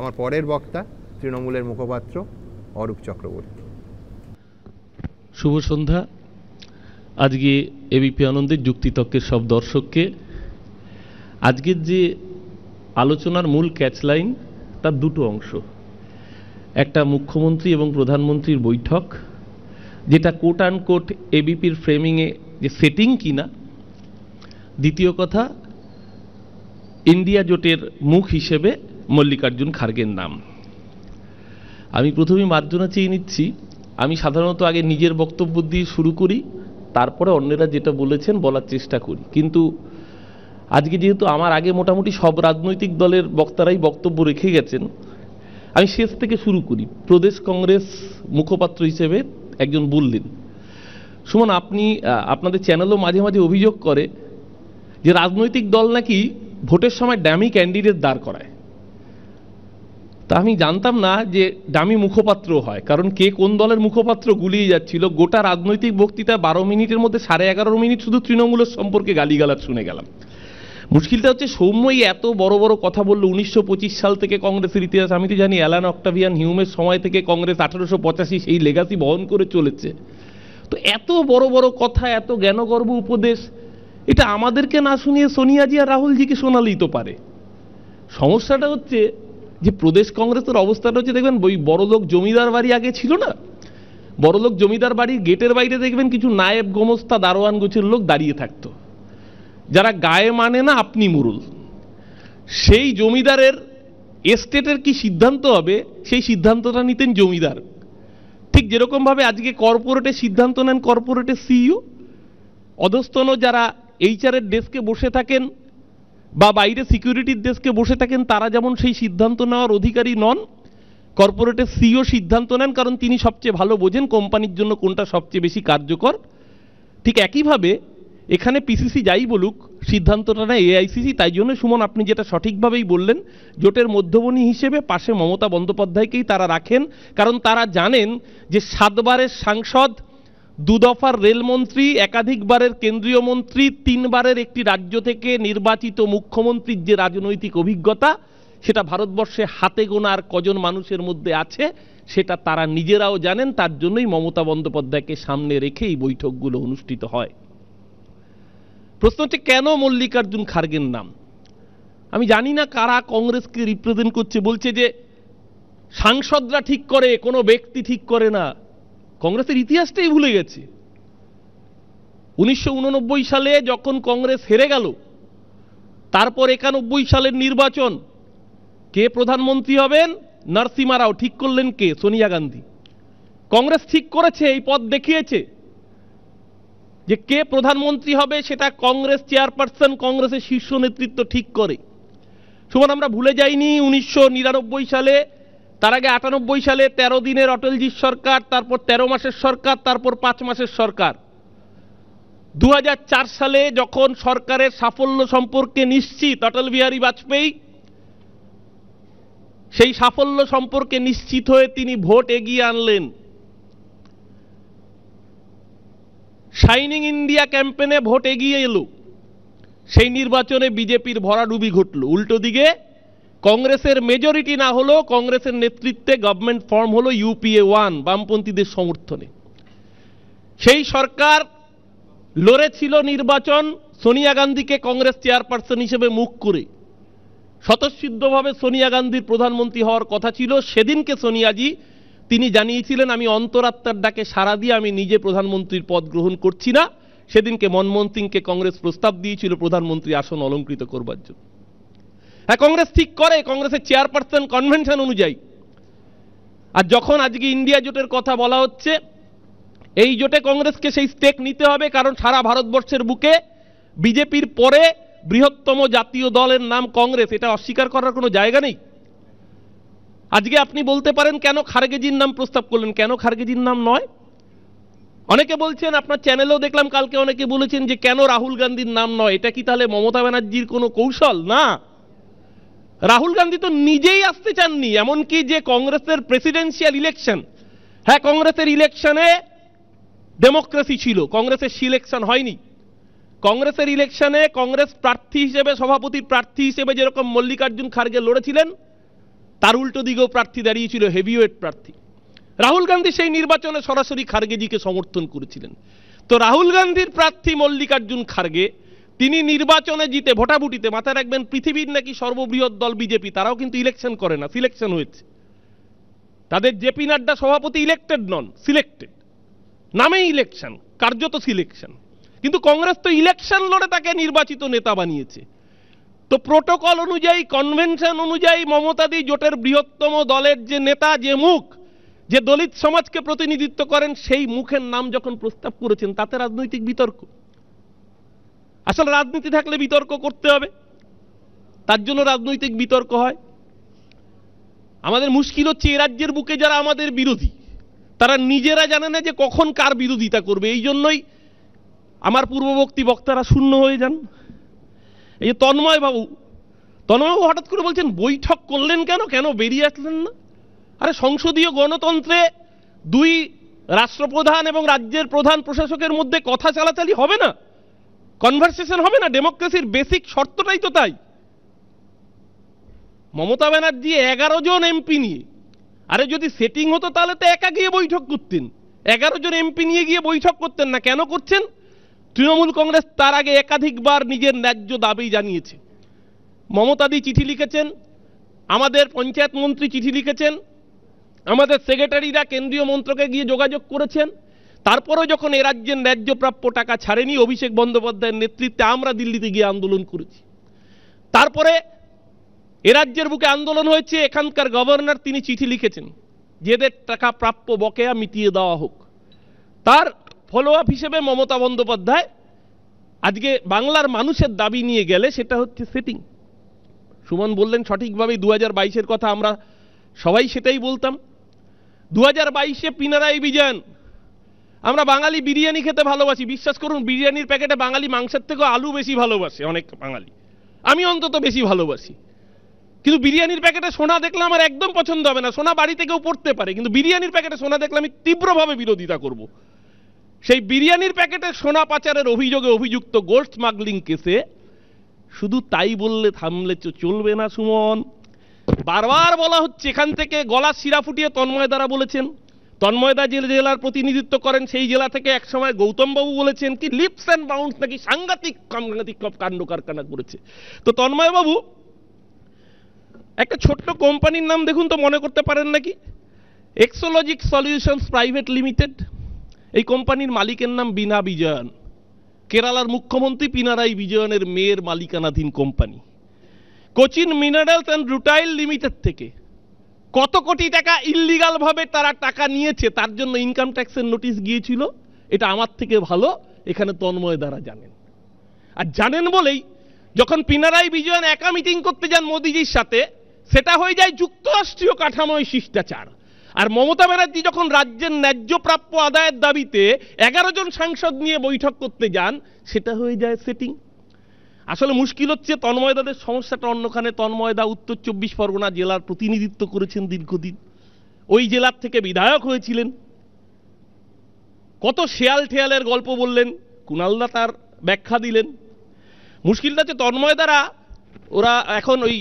আমার পরের বক্তা তৃণমূলের মুখপাত্র অরূপ চক্রবর্তী। শুভ সন্ধ্যা। আজকে এবিপি আনন্দের যুক্তিতর্কের সব দর্শককে, আজকের যে আলোচনার মূল ক্যাচলাইন তার দুটো অংশ। একটা মুখ্যমন্ত্রী এবং প্রধানমন্ত্রীর বৈঠক, যেটা কোট অ্যান্ড কোট এবিপির ফ্রেমিংয়ে যে সেটিং কিনা। দ্বিতীয় কথা, ইন্ডিয়া জোটের মুখ হিসেবে মল্লিকার্জুন খার্গের নাম। আমি প্রথমে মার্জনা চেয়ে নিচ্ছি। আমি সাধারণত আগে নিজের বক্তব্য দিয়ে শুরু করি, তারপরে অন্যরা যেটা বলেছেন বলার চেষ্টা করি। কিন্তু আজকে যেহেতু আমার আগে মোটামুটি সব রাজনৈতিক দলের বক্তারাই বক্তব্য রেখে গেছেন, আমি শেষ থেকে শুরু করি। প্রদেশ কংগ্রেস মুখপাত্র হিসেবে একজন বললেন, সুমন, আপনাদের চ্যানেলও মাঝে মাঝে অভিযোগ করে যে রাজনৈতিক দল নাকি ভোটের সময় ডামি ক্যান্ডিডেট দাঁড় করায়। তা আমি জানতাম না যে ডামি মুখপাত্র হয়, কারণ কে কোন দলের মুখপাত্র গুলিয়ে যাচ্ছিল। গোটা রাজনৈতিক বক্তৃতা 12 মিনিটের মধ্যে 11.5 মিনিট শুধু তৃণমূলের সম্পর্কে গালিগালাজ শুনে গেলাম। মুশকিলটা হচ্ছে, সৌম্যই এত বড় বড় কথা বললো 1925 সাল থেকে কংগ্রেসের ইতিহাস। আমি তো জানি অ্যালান অক্টাভিয়ান হিউমের সময় থেকে কংগ্রেস 1885 সেই লেগাসি বহন করে চলেছে। তো এত বড় বড় কথা, এত জ্ঞানগর্ভ উপদেশ, এটা আমাদেরকে না শুনিয়ে সোনিয়াজি আর রাহুলজিকে শোনালেই তো পারে। সমস্যাটা হচ্ছে যে প্রদেশ কংগ্রেসের অবস্থাটা হচ্ছে, দেখবেন ওই বড়লোক জমিদার বাড়ি আগে ছিল না, বড়লোক জমিদার বাড়ির গেটের বাইরে দেখবেন কিছু নায়েব গোমস্তা দারোয়ান গোছের লোক দাঁড়িয়ে থাকতো, যারা গায়ে মানে না আপনি মুরুল। সেই জমিদারের এস্টেটের কি সিদ্ধান্ত হবে, সেই সিদ্ধান্তটা নিতেন জমিদার। ঠিক যেরকম ভাবে আজকে কর্পোরেটের সিদ্ধান্ত নেন কর্পোরেটের সিইও, অধস্তন যারা HR এর ডেস্কে বসে থাকেন বা বাইরে সিকিউরিটির ডেস্কে বসে থাকেন, তারা যেমন সেই সিদ্ধান্ত নেওয়ার অধিকারী নন, কর্পোরেটের সিইও সিদ্ধান্ত নেন কারণ তিনি সবচেয়ে ভালো বোঝেন কোম্পানির জন্য কোনটা সবচেয়ে বেশি কার্যকর। ঠিক একইভাবে এখানে পিসিসি যাই বলুক, সিদ্ধান্তটা নেয় AICC। তাই জন্য সুমন, আপনি যেটা সঠিকভাবেই বললেন, জোটের মধ্যমণি হিসেবে পাশে মমতা বন্দ্যোপাধ্যায়কেই তারা রাখেন, কারণ তারা জানেন যে 7 বারের সাংসদ, 2 দফার রেলমন্ত্রী, একাধিকবারের কেন্দ্রীয় মন্ত্রী, 3 বারের একটি রাজ্য থেকে নির্বাচিত মুখ্যমন্ত্রীর যে রাজনৈতিক অভিজ্ঞতা, সেটা ভারতবর্ষে হাতে গোনা আর কজন মানুষের মধ্যে আছে, সেটা তারা নিজেরাও জানেন। তার জন্যই মমতা বন্দ্যোপাধ্যায়কে সামনে রেখে এই বৈঠকগুলো অনুষ্ঠিত হয়। প্রশ্ন হচ্ছে, কেন মল্লিকার্জুন খার্গের নাম? আমি জানি না কারা কংগ্রেসকে রিপ্রেজেন্ট করছে। বলছে যে সাংসদরা ঠিক করে, কোনো ব্যক্তি ঠিক করে না। কংগ্রেসের ইতিহাসটাই ভুলে গেছে। 1989 সালে যখন কংগ্রেস হেরে গেল, তারপর 91 সালের নির্বাচন, কে প্রধানমন্ত্রী হবেন? নরসিমা রাও। ঠিক করলেন কে? সোনিয়া গান্ধী। কংগ্রেস ঠিক করেছে, এই পথ দেখিয়েছে যে কে প্রধানমন্ত্রী হবে, সেটা কংগ্রেস চেয়ারপারসন, কংগ্রেসের শীর্ষ নেতৃত্ব ঠিক করে। সুমন, আমরা ভুলে যাইনি 1999 সালে, তার আগে 98 সালে 13 দিনের অটলজির সরকার, তারপর 13 মাসের সরকার, তারপর 5 মাসের সরকার। 2004 সালে যখন সরকারের সাফল্য সম্পর্কে নিশ্চিত অটল বিহারী বাজপেয়ী, সেই সাফল্য সম্পর্কে নিশ্চিত হয়ে তিনি ভোট এগিয়ে আনলেন। শাইনিং ইন্ডিয়া ক্যাম্পেনে ভোট এগিয়ে এলো, সেই নির্বাচনে বিজেপির ভরাডুবি ঘটল। উল্টো দিকে কংগ্রেসের মেজরিটি না হলো, কংগ্রেসের নেতৃত্বে গভর্নমেন্ট ফর্ম হলো UPA 1 বামপন্থীদের সমর্থনে। সেই সরকার লড়েছিল নির্বাচন সোনিয়া গান্ধীকে কংগ্রেস চেয়ারপারসন হিসেবে মুখ করে। স্বতঃসিদ্ধভাবে সোনিয়া গান্ধীর প্রধানমন্ত্রী হওয়ার কথা ছিল। সেদিনকে সোনিয়াজি তিনি জানিয়েছিলেন, আমি অন্তরাত্মার ডাকে সাড়া দিয়ে আমি নিজে প্রধানমন্ত্রীর পদ গ্রহণ করছি না। সেদিনকে মনমোহন সিংকে কংগ্রেস প্রস্তাব দিয়েছিল প্রধানমন্ত্রী আসন অলঙ্কৃত করবার জন্য। হ্যাঁ, কংগ্রেস ঠিক করে, কংগ্রেসের চেয়ারপারসন কনভেনশন অনুযায়ী। আর যখন আজকে ইন্ডিয়া জোটের কথা বলা হচ্ছে, এই জোটে কংগ্রেসকে সেই স্টেক নিতে হবে, কারণ সারা ভারতবর্ষের বুকে বিজেপির পরে বৃহত্তম জাতীয় দলের নাম কংগ্রেস, এটা অস্বীকার করার কোনো জায়গা নেই। আজকে আপনি বলতে পারেন কেন খারগেজির নাম প্রস্তাব করলেন, কেন খারগেজির নাম নয়? অনেকে বলছেন, আপনার চ্যানেলেও দেখলাম কালকে অনেকে বলেছেন যে কেন রাহুল গান্ধীর নাম নয়। এটা কি তাহলে মমতা ব্যানার্জির কোনো কৌশল? না, রাহুল গান্ধী তো নিজেই আসতে চাননি। এমনকি যে কংগ্রেসের প্রেসিডেন্সিয়াল ইলেকশন, হ্যাঁ কংগ্রেসের ইলেকশনে ডেমোক্রেসি ছিল, কংগ্রেসের সিলেকশন হয়নি। কংগ্রেসের ইলেকশনে কংগ্রেস প্রার্থী হিসেবে, সভাপতির প্রার্থী হিসেবে যেরকম মল্লিকার্জুন খার্গে লড়েছিলেন, তার উল্টো দিকেও প্রার্থী দাঁড়িয়েছিল, হেভিওয়েট প্রার্থী। রাহুল গান্ধী সেই নির্বাচনে সরাসরি খার্গেজিকে সমর্থন করেছিলেন। তো রাহুল গান্ধীর প্রার্থী মল্লিকার্জুন খার্গে তিনি নির্বাচনে জিতে, ভোটাভুটিতে, মাথায় রাখবেন পৃথিবীর নাকি সর্ববৃহৎ দল বিজেপি, তারাও কিন্তু ইলেকশন করে না, সিলেকশন হয়েছে। তাদের জেপি নাড্ডা সভাপতি ইলেক্টেড নন, সিলেক্টেড, নামেই ইলেকশন, কার্যত সিলেকশন। কিন্তু কংগ্রেস তো ইলেকশন লড়ে তাকে নির্বাচিত নেতা বানিয়েছে। তো প্রোটোকল অনুযায়ী, কনভেনশন অনুযায়ী মমতাদি জোটের বৃহত্তম দলের যে নেতা, যে মুখ, যে দলিত সমাজকে প্রতিনিধিত্ব করেন, সেই মুখের নাম যখন প্রস্তাব করেছেন, তাতে রাজনৈতিক বিতর্ক। আসলে রাজনীতি থাকলে বিতর্ক করতে হবে, তার জন্য রাজনৈতিক বিতর্ক হয়। আমাদের মুশকিল হচ্ছে এ রাজ্যের বুকে যারা আমাদের বিরোধী, তারা নিজেরা জানে না যে কখন কার বিরোধিতা করবে। এই জন্যই আমার পূর্ববর্তী বক্তারা শূন্য হয়ে যান। এই যে তন্ময় বাবু হঠাৎ করে বলছেন বৈঠক করলেন কেন, কেন বেরিয়ে আসলেন না? আরে সংসদীয় গণতন্ত্রে দুই রাষ্ট্রপ্রধান এবং রাজ্যের প্রধান প্রশাসকের মধ্যে কথা চালাচালি হবে না, কনভারসেশন হবে না? ডেমোক্রেসির বেসিক শর্তটাই তো তাই। মমতা ব্যানার্জি 11 জন এমপি নিয়ে, আরে যদি সেটিং হতো তাহলে তো একা গিয়ে বৈঠক করতেন, 11 জন এমপি নিয়ে গিয়ে বৈঠক করতেন না। কেন করছেন? তৃণমূল কংগ্রেস তার আগে একাধিকবার নিজের ন্যায্য দাবি জানিয়েছে। মমতাদি চিঠি লিখেছেন, আমাদের পঞ্চায়েত মন্ত্রী চিঠি লিখেছেন, আমাদের সেক্রেটারিরা কেন্দ্রীয় মন্ত্রকে গিয়ে যোগাযোগ করেছেন। তারপরেও যখন এ রাজ্যের ন্যায্য প্রাপ্য টাকা ছাড়েনি, অভিষেক বন্দ্যোপাধ্যায়ের নেতৃত্বে আমরা দিল্লিতে গিয়ে আন্দোলন করেছি। তারপরে এ রাজ্যের বুকে আন্দোলন হয়েছে, এখানকার গভর্নর তিনি চিঠি লিখেছেন যেদের টাকা প্রাপ্য বকেয়া মিটিয়ে দেওয়া হোক। তার ফলো আপ হিসেবে মমতা বন্দ্যোপাধ্যায় আজকে বাংলার মানুষের দাবি নিয়ে গেলে সেটা হচ্ছে সেটিং। সুমন বললেন সঠিকভাবে 2022-এর কথা, আমরা সবাই সেটাই বলতাম। 2022-এ পিনারাই বিজয়ন, আমরা বাঙালি বিরিয়ানি খেতে ভালোবাসি, বিশ্বাস করুন বিরিয়ানির প্যাকেটে বাঙালি মাংসের থেকেও আলু বেশি ভালোবাসে, অনেক বাঙালি, আমি অন্তত বেশি ভালোবাসি। কিন্তু বিরিয়ানির প্যাকেটে সোনা দেখলে আমার একদম পছন্দ হবে না। সোনা বাড়ি থেকেও পড়তে পারে, কিন্তু বিরিয়ানির প্যাকেটে সোনা দেখলে আমি তীব্রভাবে বিরোধিতা করব। সেই বিরিয়ানির প্যাকেটে সোনা পাচারের অভিযোগে অভিযুক্ত গোল্ড স্মাগলিং কেসে শুধু তাই বললে থামলে চলবে না সুমন। বারবার বলা হচ্ছে, এখান থেকে গলা শিরা ফুটিয়ে তন্ময় দ্বারা বলেছেন, তন্ময় দা যে জেলার প্রতিনিধিত্ব করেন সেই জেলা থেকে একসময় গৌতম বাবু বলেছেন কি লিপস অ্যান্ড বাউন্স নাকি সাংঘাতিক কাণ্ড কারখানা করেছে। তো তন্ময় বাবু একটা ছোট্ট কোম্পানির নাম দেখুন তো, মনে করতে পারেন নাকি? এক্সোলজিক সলিউশনস প্রাইভেট লিমিটেড। এই কোম্পানির মালিকের নাম বীণা বিজয়ন, কেরালার মুখ্যমন্ত্রী পিনারাই বিজয়নের মেয়ের মালিকানাধীন company. Cochin minerals and rutile limited থেকে কত কোটি টাকা ইল্লিগাল ভাবে তারা টাকা নিয়েছে, তার জন্য ইনকাম ট্যাক্সের নোটিশ গিয়েছিল। এটা আমার থেকে ভালো এখানে তন্ময় দ্বারা জানেন। আর জানেন বলেই যখন পিনারাই বিজয়ন একা মিটিং করতে যান মোদিজির সাথে, সেটা হয়ে যায় যুক্তরাষ্ট্রীয় কাঠামোয় শিষ্টাচার। আর মমতা ব্যানার্জি যখন রাজ্যের ন্যায্য প্রাপ্য আদায়ের দাবিতে 11 জন সাংসদ নিয়ে বৈঠক করতে যান, সেটা হয়ে যায় সেটিং। আসলে মুশকিল হচ্ছে তন্ময়দাদের সমস্যাটা অন্যখানে। তন্ময়দা উত্তর 24 পরগনা জেলার প্রতিনিধিত্ব করেছেন দীর্ঘদিন, ওই জেলার থেকে বিধায়ক হয়েছিলেন। কত শেয়াল ঠেয়ালের গল্প বললেন, কুণালদা তার ব্যাখ্যা দিলেন। মুশকিলটা হচ্ছে তন্ময়দারা ওরা এখন ওই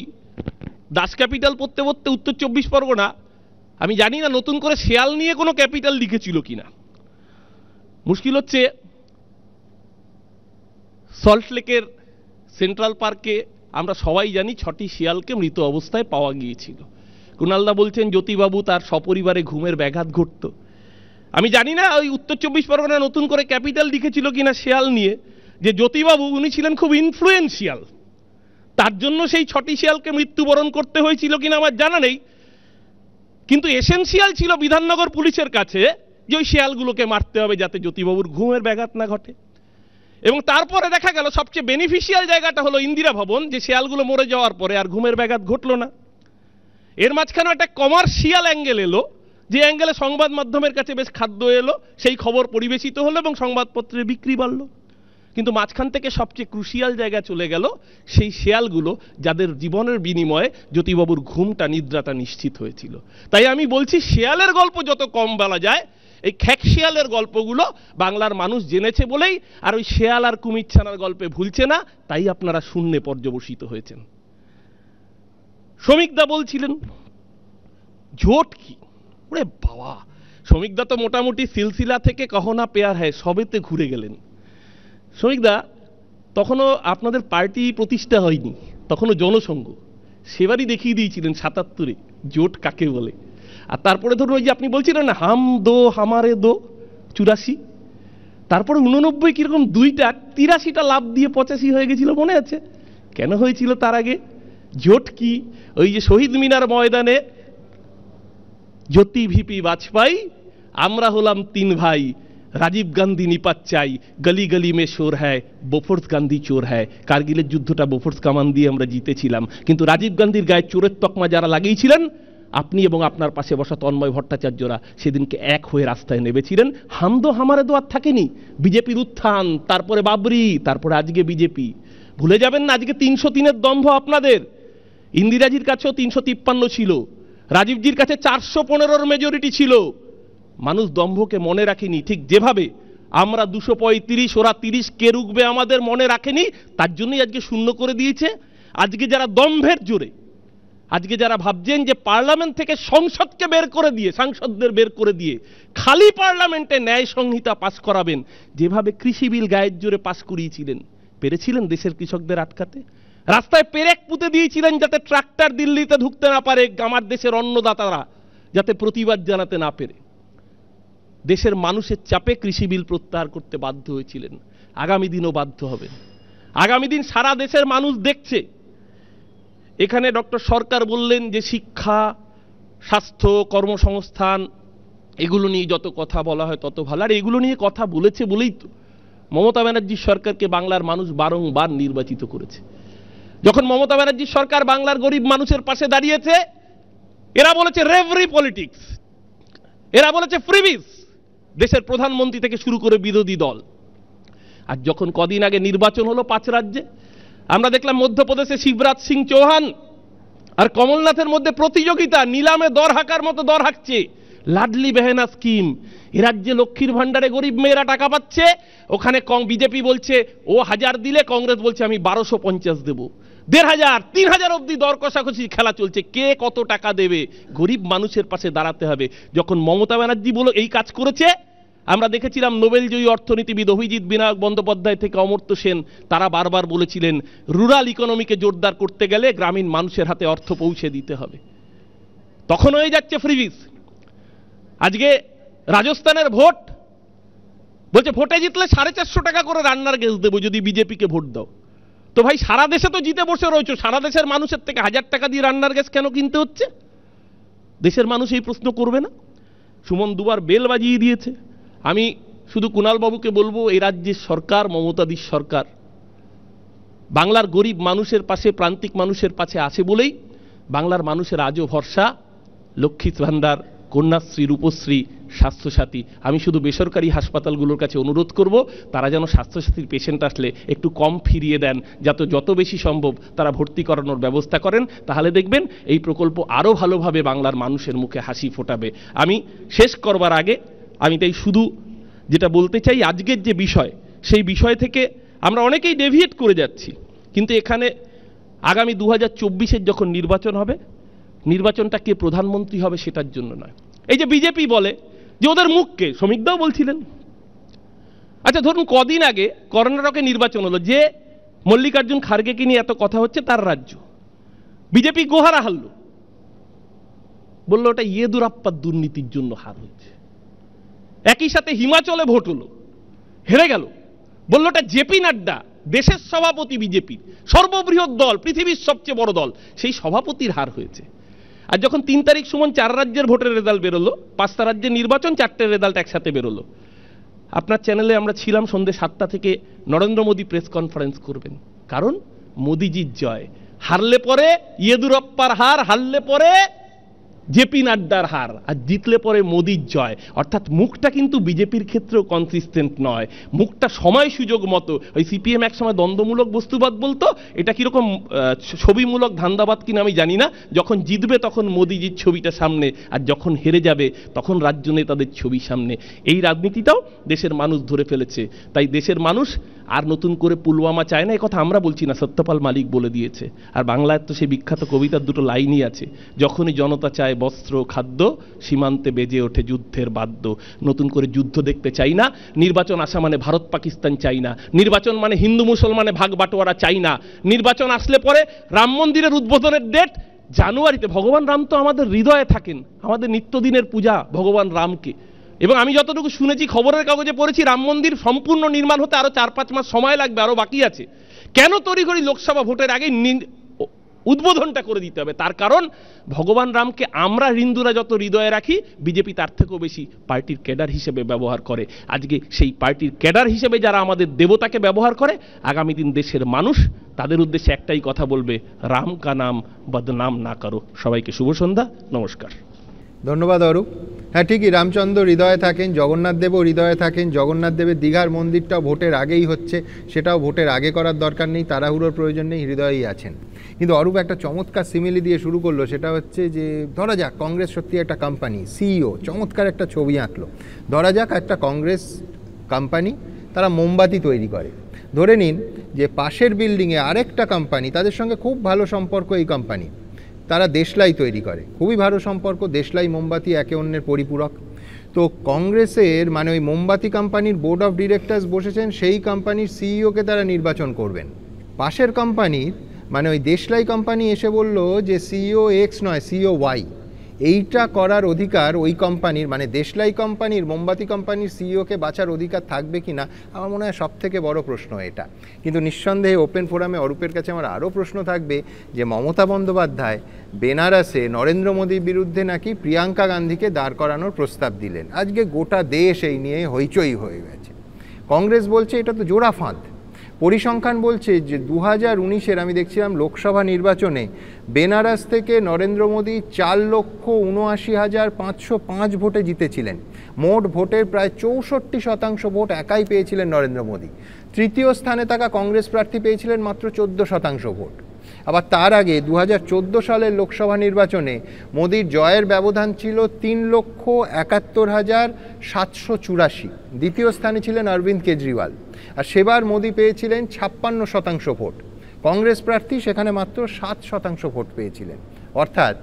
দাস ক্যাপিটাল পড়তে পড়তে উত্তর 24 পরগনা, আমি জানি না নতুন করে শেয়াল নিয়ে কোনো ক্যাপিটাল লিখেছিল কিনা। মুশকিল হচ্ছে সল্টলেকের সেন্ট্রাল পার্কে আমরা সবাই জানি 6টি শিয়ালকে মৃত অবস্থায় পাওয়া গিয়েছিল। কুণালদা বলছেন জ্যোতিবাবু তার সপরিবারে ঘুমের ব্যাঘাত ঘটত। আমি জানি না ওই উত্তর 24 পরগনা নতুন করে ক্যাপিটাল লিখেছিল কিনা শেয়াল নিয়ে, যে জ্যোতিবাবু উনি ছিলেন খুব ইনফ্লুয়েন্সিয়াল, তার জন্য সেই 6টি শিয়ালকে মৃত্যুবরণ করতে হয়েছিল কিনা আমার জানা নেই। কিন্তু এসেন্সিয়াল ছিল বিধাননগর পুলিশের কাছে যে ওই শিয়ালগুলোকে মারতে হবে যাতে জ্যোতিবাবুর ঘুমের ব্যাঘাত না ঘটে। এবং তারপরে দেখা গেল সবচেয়ে বেনিফিশিয়াল জায়গাটা হলো ইন্দিরা ভবন, যে শিয়ালগুলো মরে যাওয়ার পরে আর ঘুমের ব্যাঘাত ঘটলো না। এর মাঝখানে একটা কমার্শিয়াল অ্যাঙ্গেল এলো, যে অ্যাঙ্গেলে সংবাদ মাধ্যমের কাছে বেশ খাদ্য এলো, সেই খবর পরিবেশিত হলো এবং সংবাদপত্রের বিক্রি বাড়লো। কিন্তু মাঝখান থেকে সবচেয়ে ক্রুশিয়াল জায়গা চলে গেল সেই শেয়ালগুলো যাদের জীবনের বিনিময়ে জ্যোতিবাবুর ঘুমটা নিদ্রাটা নিশ্চিত হয়েছিল। তাই আমি বলছি শেয়ালের গল্প যত কম বলা যায়, এই খ্যাকশিয়ালের গল্পগুলো বাংলার মানুষ জেনেছে বলেই আর ওই শেয়াল আর কুমিরছানার গল্পে ভুলছে না, তাই আপনারা শূন্যে পর্যবসিত হয়েছেন। শ্রমিকদা বলছিলেন জোট কি? ওরে বাবা, শ্রমিকদা তো মোটামুটি সিলসিলা থেকে কহনা পেয়ার হ্যায় সবেতে ঘুরে গেলেন। শ্রমিকদা, তখনও আপনাদের পার্টি প্রতিষ্ঠা হয়নি, তখনও জনসংঘ, সেবারই দেখিয়ে দিয়েছিলেন ৭৭-এ জোট কাকে বলে। আর তারপরে ধরুন ওই যে আপনি বলছিলেন না হাম দো হামারে দো ৮৪, তারপরে ৮৯ কিরকম ২টা ৮৩টা লাভ দিয়ে ৮৫ হয়ে গেছিল, মনে আছে? কেন হয়েছিল তার আগে? জোট কি? ওই যে শহীদ মিনার ময়দানে জ্যোতি ভিপি বাজপেয়ী, আমরা হলাম ৩ ভাই, রাজীব গান্ধী নিপাত চাই, গলি গলি মে শোর হ্যায়, বোফোর্স গান্ধী চোর হ্যায়। কার্গিলের যুদ্ধটা বোফোর্স কামান দিয়ে আমরা জিতেছিলাম, কিন্তু রাজীব গান্ধীর গায়ে চোরের তকমা যারা লাগিয়েছিলেন, আপনি এবং আপনার পাশে বসা তন্ময় ভট্টাচার্যরা সেদিনকে এক হয়ে রাস্তায় নেমেছিলেন। হামদো হামারে দো আর থাকেনি। বিজেপির উত্থান, তারপরে বাবরি, তারপরে আজকে বিজেপি। ভুলে যাবেন না আজকে ৩০৩-এর দম্ভ আপনাদের। ইন্দিরাজির কাছেও ৩৫৩ ছিল, রাজীবজির কাছে ৪১৫-র মেজরিটি ছিল। মানুষ দম্ভকে মনে রাখেনি, ঠিক যেভাবে আমরা ২৩৫, ওরা ৩০, কে রুখবে আমাদের মনে রাখেনি, তার জন্যই আজকে শূন্য করে দিয়েছে। আজকে যারা দম্ভের জোরে, আজকে যারা ভাবছেন যে পার্লামেন্ট থেকে সংসদকে বের করে দিয়ে, সাংসদদের বের করে দিয়ে খালি পার্লামেন্টে ন্যায় সংহিতা পাস করাবেন, যেভাবে কৃষি বিল গায়ের জোরে পাস করিয়েছিলেন, পেরেছিলেন দেশের কৃষকদের আটকাতে? রাস্তায় পেরেক পুঁতে দিয়েছিলেন যাতে ট্রাক্টর দিল্লিতে ঢুকতে না পারে, আমার দেশের অন্নদাতারা যাতে প্রতিবাদ জানাতে না পেরে। দেশের মানুষের চাপে কৃষি বিল প্রত্যাহার করতে বাধ্য হয়েছিলেন, আগামী দিনও বাধ্য হবেন। আগামী দিন সারা দেশের মানুষ দেখছে। এখানে ডক্টর সরকার বললেন যে শিক্ষা, স্বাস্থ্য, কর্মসংস্থান, এগুলো নিয়ে যত কথা বলা হয় তত ভালো। আর এগুলো নিয়ে কথা বলেছে বলেই তো মমতা ব্যানার্জির সরকারকে বাংলার মানুষ বারংবার নির্বাচিত করেছে। যখন মমতা ব্যানার্জির সরকার বাংলার গরিব মানুষের পাশে দাঁড়িয়েছে, এরা বলেছে রেভরি পলিটিক্স, এরা বলেছে ফ্রিবিস, দেশের প্রধানমন্ত্রী থেকে শুরু করে বিরোধী দল। আর যখন কদিন আগে নির্বাচন হলো ৫ রাজ্যে, আমরা দেখলাম মধ্যপ্রদেশে শিবরাজ সিং চৌহান আর কমলনাথের মধ্যে প্রতিযোগিতা, নিলামে দর হাঁকার মতো দর হাঁকছে। লাডলি বেহেনা স্কিম, এ রাজ্যে লক্ষ্মীর ভান্ডারে গরিব মেয়েরা টাকা পাচ্ছে, ওখানে বিজেপি বলছে ও 1000 দিলে, কংগ্রেস বলছে আমি 1250 দেবো, 1500, 3000 অব্দি দর কষাকষি খেলা চলছে, কে কত টাকা দেবে। গরিব মানুষের পাশে দাঁড়াতে হবে। যখন মমতা ব্যানার্জি বলো এই কাজ করেছে, আমরা দেখেছিলাম নোবেলজয়ী অর্থনীতিবিদ অভিজিৎ বিনায়ক বন্দ্যোপাধ্যায় থেকে অমর্ত্য সেন, তারা বারবার বলেছিলেন রুরাল ইকোনমিকে জোরদার করতে গেলে গ্রামীণ মানুষের হাতে অর্থ পৌঁছে দিতে হবে। তখন হয়ে যাচ্ছে ফ্রিবিস। আজকে রাজস্থানের ভোট, বলছে ভোটে জিতলে 450 টাকা করে রান্নার গ্যাস দেবো যদি বিজেপিকে ভোট দাও। তো ভাই সারা দেশে তো জিতে বসে রয়েছে, সারা দেশের মানুষের থেকে 1000 টাকা দিয়ে রান্নার গ্যাস কেন কিনতে হচ্ছে? দেশের মানুষ এই প্রশ্ন করবে না? সুমন দুবার বেল বাজিয়ে দিয়েছে। আমি শুধু কুণালবাবুকে বলবো, এই রাজ্যের সরকার, মমতাদির সরকার বাংলার গরিব মানুষের পাশে, প্রান্তিক মানুষের পাশে আছে বলেই বাংলার মানুষের আজও ভরসা লক্ষ্মী ভান্ডার, কন্যাশ্রী, রূপশ্রী, স্বাস্থ্যসাথী। আমি শুধু বেসরকারি হাসপাতালগুলোর কাছে অনুরোধ করব, তারা যেন স্বাস্থ্যসাথীর পেশেন্ট আসলে একটু কম ফিরিয়ে দেন, যাতে যত বেশি সম্ভব তারা ভর্তি করানোর ব্যবস্থা করেন। তাহলে দেখবেন এই প্রকল্প আরও ভালোভাবে বাংলার মানুষের মুখে হাসি ফোটাবে। আমি শেষ করবার আগে আমি তাই শুধু যেটা বলতে চাই, আজকের যে বিষয়, সেই বিষয় থেকে আমরা অনেকেই ডেভিয়েট করে যাচ্ছি, কিন্তু এখানে আগামী 2024-এর যখন নির্বাচন হবে, নির্বাচনটা কে প্রধানমন্ত্রী হবে সেটার জন্য নয়। এই যে বিজেপি বলে যে ওদের মুখকে, শ্রমিকদাও বলছিলেন, আচ্ছা ধরুন কদিন আগে কর্ণাটকে নির্বাচন হলো, যে মল্লিকার্জুন খার্গেকে নিয়ে এত কথা হচ্ছে, তার রাজ্য বিজেপি গোহারা হারল, বললো ওটা ইয়েদুরাপ্পার দুর্নীতির জন্য হার হয়েছে। একই সাথে হিমাচলে ভোট হলো, হেরে গেল, বললো ওটা জেপি নাড্ডা, দেশের সভাপতি, বিজেপি সর্ববৃহৎ দল, পৃথিবীর সবচেয়ে বড় দল, সেই সভাপতির হার হয়েছে। আর যখন 3 তারিখ সুমন 4 রাজ্যের ভোটের রেজাল্ট বেরোলো, 5টা রাজ্যের নির্বাচন, 4টের রেজাল্ট একসাথে বেরোলো, আপনার চ্যানেলে আমরা ছিলাম সন্ধ্যে 7টা থেকে, নরেন্দ্র মোদী প্রেস কনফারেন্স করবেন, কারণ মোদিজির জয়। হারলে পরে ইয়েদুরাপ্পার হার, হারলে পরে জেপি নাড্ডার হার, আর জিতলে পরে মোদির জয়। অর্থাৎ মুখটা কিন্তু বিজেপির ক্ষেত্রেও কনসিস্টেন্ট নয়, মুখটা সময় সুযোগ মতো। ওই সিপিএম এক সময় দ্বন্দ্বমূলক বস্তুবাদ বলতো, এটা কিরকম ছবিমূলক ধান্দাবাদ কিনা আমি জানি না। যখন জিতবে তখন মোদিজির ছবিটা সামনে, আর যখন হেরে যাবে তখন রাজ্য নেতাদের ছবি সামনে। এই রাজনীতিটাও দেশের মানুষ ধরে ফেলেছে। তাই দেশের মানুষ আর নতুন করে পুলওয়ামা চায় না, কথা আমরা বলছি না, সত্যপাল মালিক বলে দিয়েছে। আর বাংলায় তো সেই বিখ্যাত কবিতার দুটো লাইনই আছে, যখনই জনতা চায় বস্ত্র খাদ্য, সীমান্তে বেজে ওঠে যুদ্ধের বাদ্য। নতুন করে যুদ্ধ দেখতে চাই না, নির্বাচন আসা মানে ভারত পাকিস্তান চাই না, নির্বাচন মানে হিন্দু মুসলমানে ভাগ বাটোয়ারা চাই না, নির্বাচন আসলে পরে রাম মন্দিরের উদ্বোধনের ডেট জানুয়ারিতে। ভগবান রাম তো আমাদের হৃদয়ে থাকেন, আমাদের নিত্যদিনের পূজা ভগবান রামকে। এবং আমি যতটুকু শুনেছি, খবরের কাগজে পড়েছি, রাম মন্দির সম্পূর্ণ নির্মাণ হতে আরো 4-5 মাস সময় লাগবে, আরো বাকি আছে। কেন তড়িঘড়ি লোকসভা ভোটের আগে উদ্বোধনটা করে দিতে হবে? তার কারণ ভগবান রামকে আমরা হিন্দুরা যত হৃদয়ে রাখি, বিজেপি তার থেকেও বেশি পার্টির ক্যাডার হিসেবে ব্যবহার করে। আজকে সেই পার্টির ক্যাডার হিসেবে যারা আমাদের দেবতাকে ব্যবহার করে, আগামী দিন দেশের মানুষ তাদের উদ্দেশ্যে একটাই কথা বলবে, রাম কা নাম বদনাম না করো। সবাইকে শুভ সন্ধ্যা, নমস্কার। ধন্যবাদ অরূপ। হ্যাঁ, ঠিকই, রামচন্দ্র হৃদয়ে থাকেন, জগন্নাথ দেবও হৃদয়ে থাকেন। জগন্নাথ দেবের দীঘার মন্দিরটাও ভোটের আগেই হচ্ছে, সেটাও ভোটের আগে করার দরকার নেই, তাড়াহুড়োর প্রয়োজন নেই, হৃদয়েই আছেন। কিন্তু অরূপ একটা চমৎকার সিমিলি দিয়ে শুরু করলো, সেটা হচ্ছে যে ধরা যাক কংগ্রেস সত্যি একটা কোম্পানি, সিইও চমৎকার একটা ছবি আঁকলো। ধরা যাক একটা কংগ্রেস কোম্পানি, তারা মোমবাতি তৈরি করে। ধরে নিন যে পাশের বিল্ডিংয়ে আরেকটা কোম্পানি, তাদের সঙ্গে খুব ভালো সম্পর্ক এই কোম্পানি, তারা দেশলাই তৈরি করে, খুবই ভালো সম্পর্ক, দেশলাই মোমবাতি একে অন্যের পরিপূরক। তো কংগ্রেসের মানে ওই মোমবাতি কোম্পানির বোর্ড অফ ডিরেক্টরস বসেছেন, সেই কোম্পানির সিইওকে তারা নির্বাচন করবেন। পাশের কোম্পানির মানে ওই দেশলাই কোম্পানি এসে বলল যে সিইও এক্স নয়, সিইও ওয়াই, এইটা করার অধিকার ওই কোম্পানির মানে দেশলাই কোম্পানির মোমবাতি কোম্পানির সিইওকে বাঁচার অধিকার থাকবে কি না, আমার মনে হয় সব থেকে বড় প্রশ্ন এটা। কিন্তু নিঃসন্দেহে ওপেন ফোরামে অরূপের কাছে আমার আরও প্রশ্ন থাকবে যে মমতা বন্দ্যোপাধ্যায় বেনারসে নরেন্দ্র মোদীর বিরুদ্ধে নাকি প্রিয়াঙ্কা গান্ধীকে দাঁড় করানোর প্রস্তাব দিলেন। আজকে গোটা দেশ এই নিয়ে হইচই হয়ে গেছে। কংগ্রেস বলছে এটা তো জোড়া ফাঁদ। পরিসংখ্যান বলছে যে 2019-এর আমি দেখছিলাম লোকসভা নির্বাচনে বেনারস থেকে নরেন্দ্র মোদী 4,79,505 ভোটে জিতেছিলেন। মোট ভোটের প্রায় 64% ভোট একাই পেয়েছিলেন নরেন্দ্র মোদী। তৃতীয় স্থানে থাকা কংগ্রেস প্রার্থী পেয়েছিলেন মাত্র 14% ভোট। আবার তার আগে 2014 সালের লোকসভা নির্বাচনে মোদীর জয়ের ব্যবধান ছিল 3,71,784। দ্বিতীয় স্থানে ছিলেন অরবিন্দ কেজরিওয়াল। আর সেবার মোদী পেয়েছিলেন 56% ভোট, কংগ্রেস প্রার্থী সেখানে মাত্র 7% ভোট পেয়েছিলেন। অর্থাৎ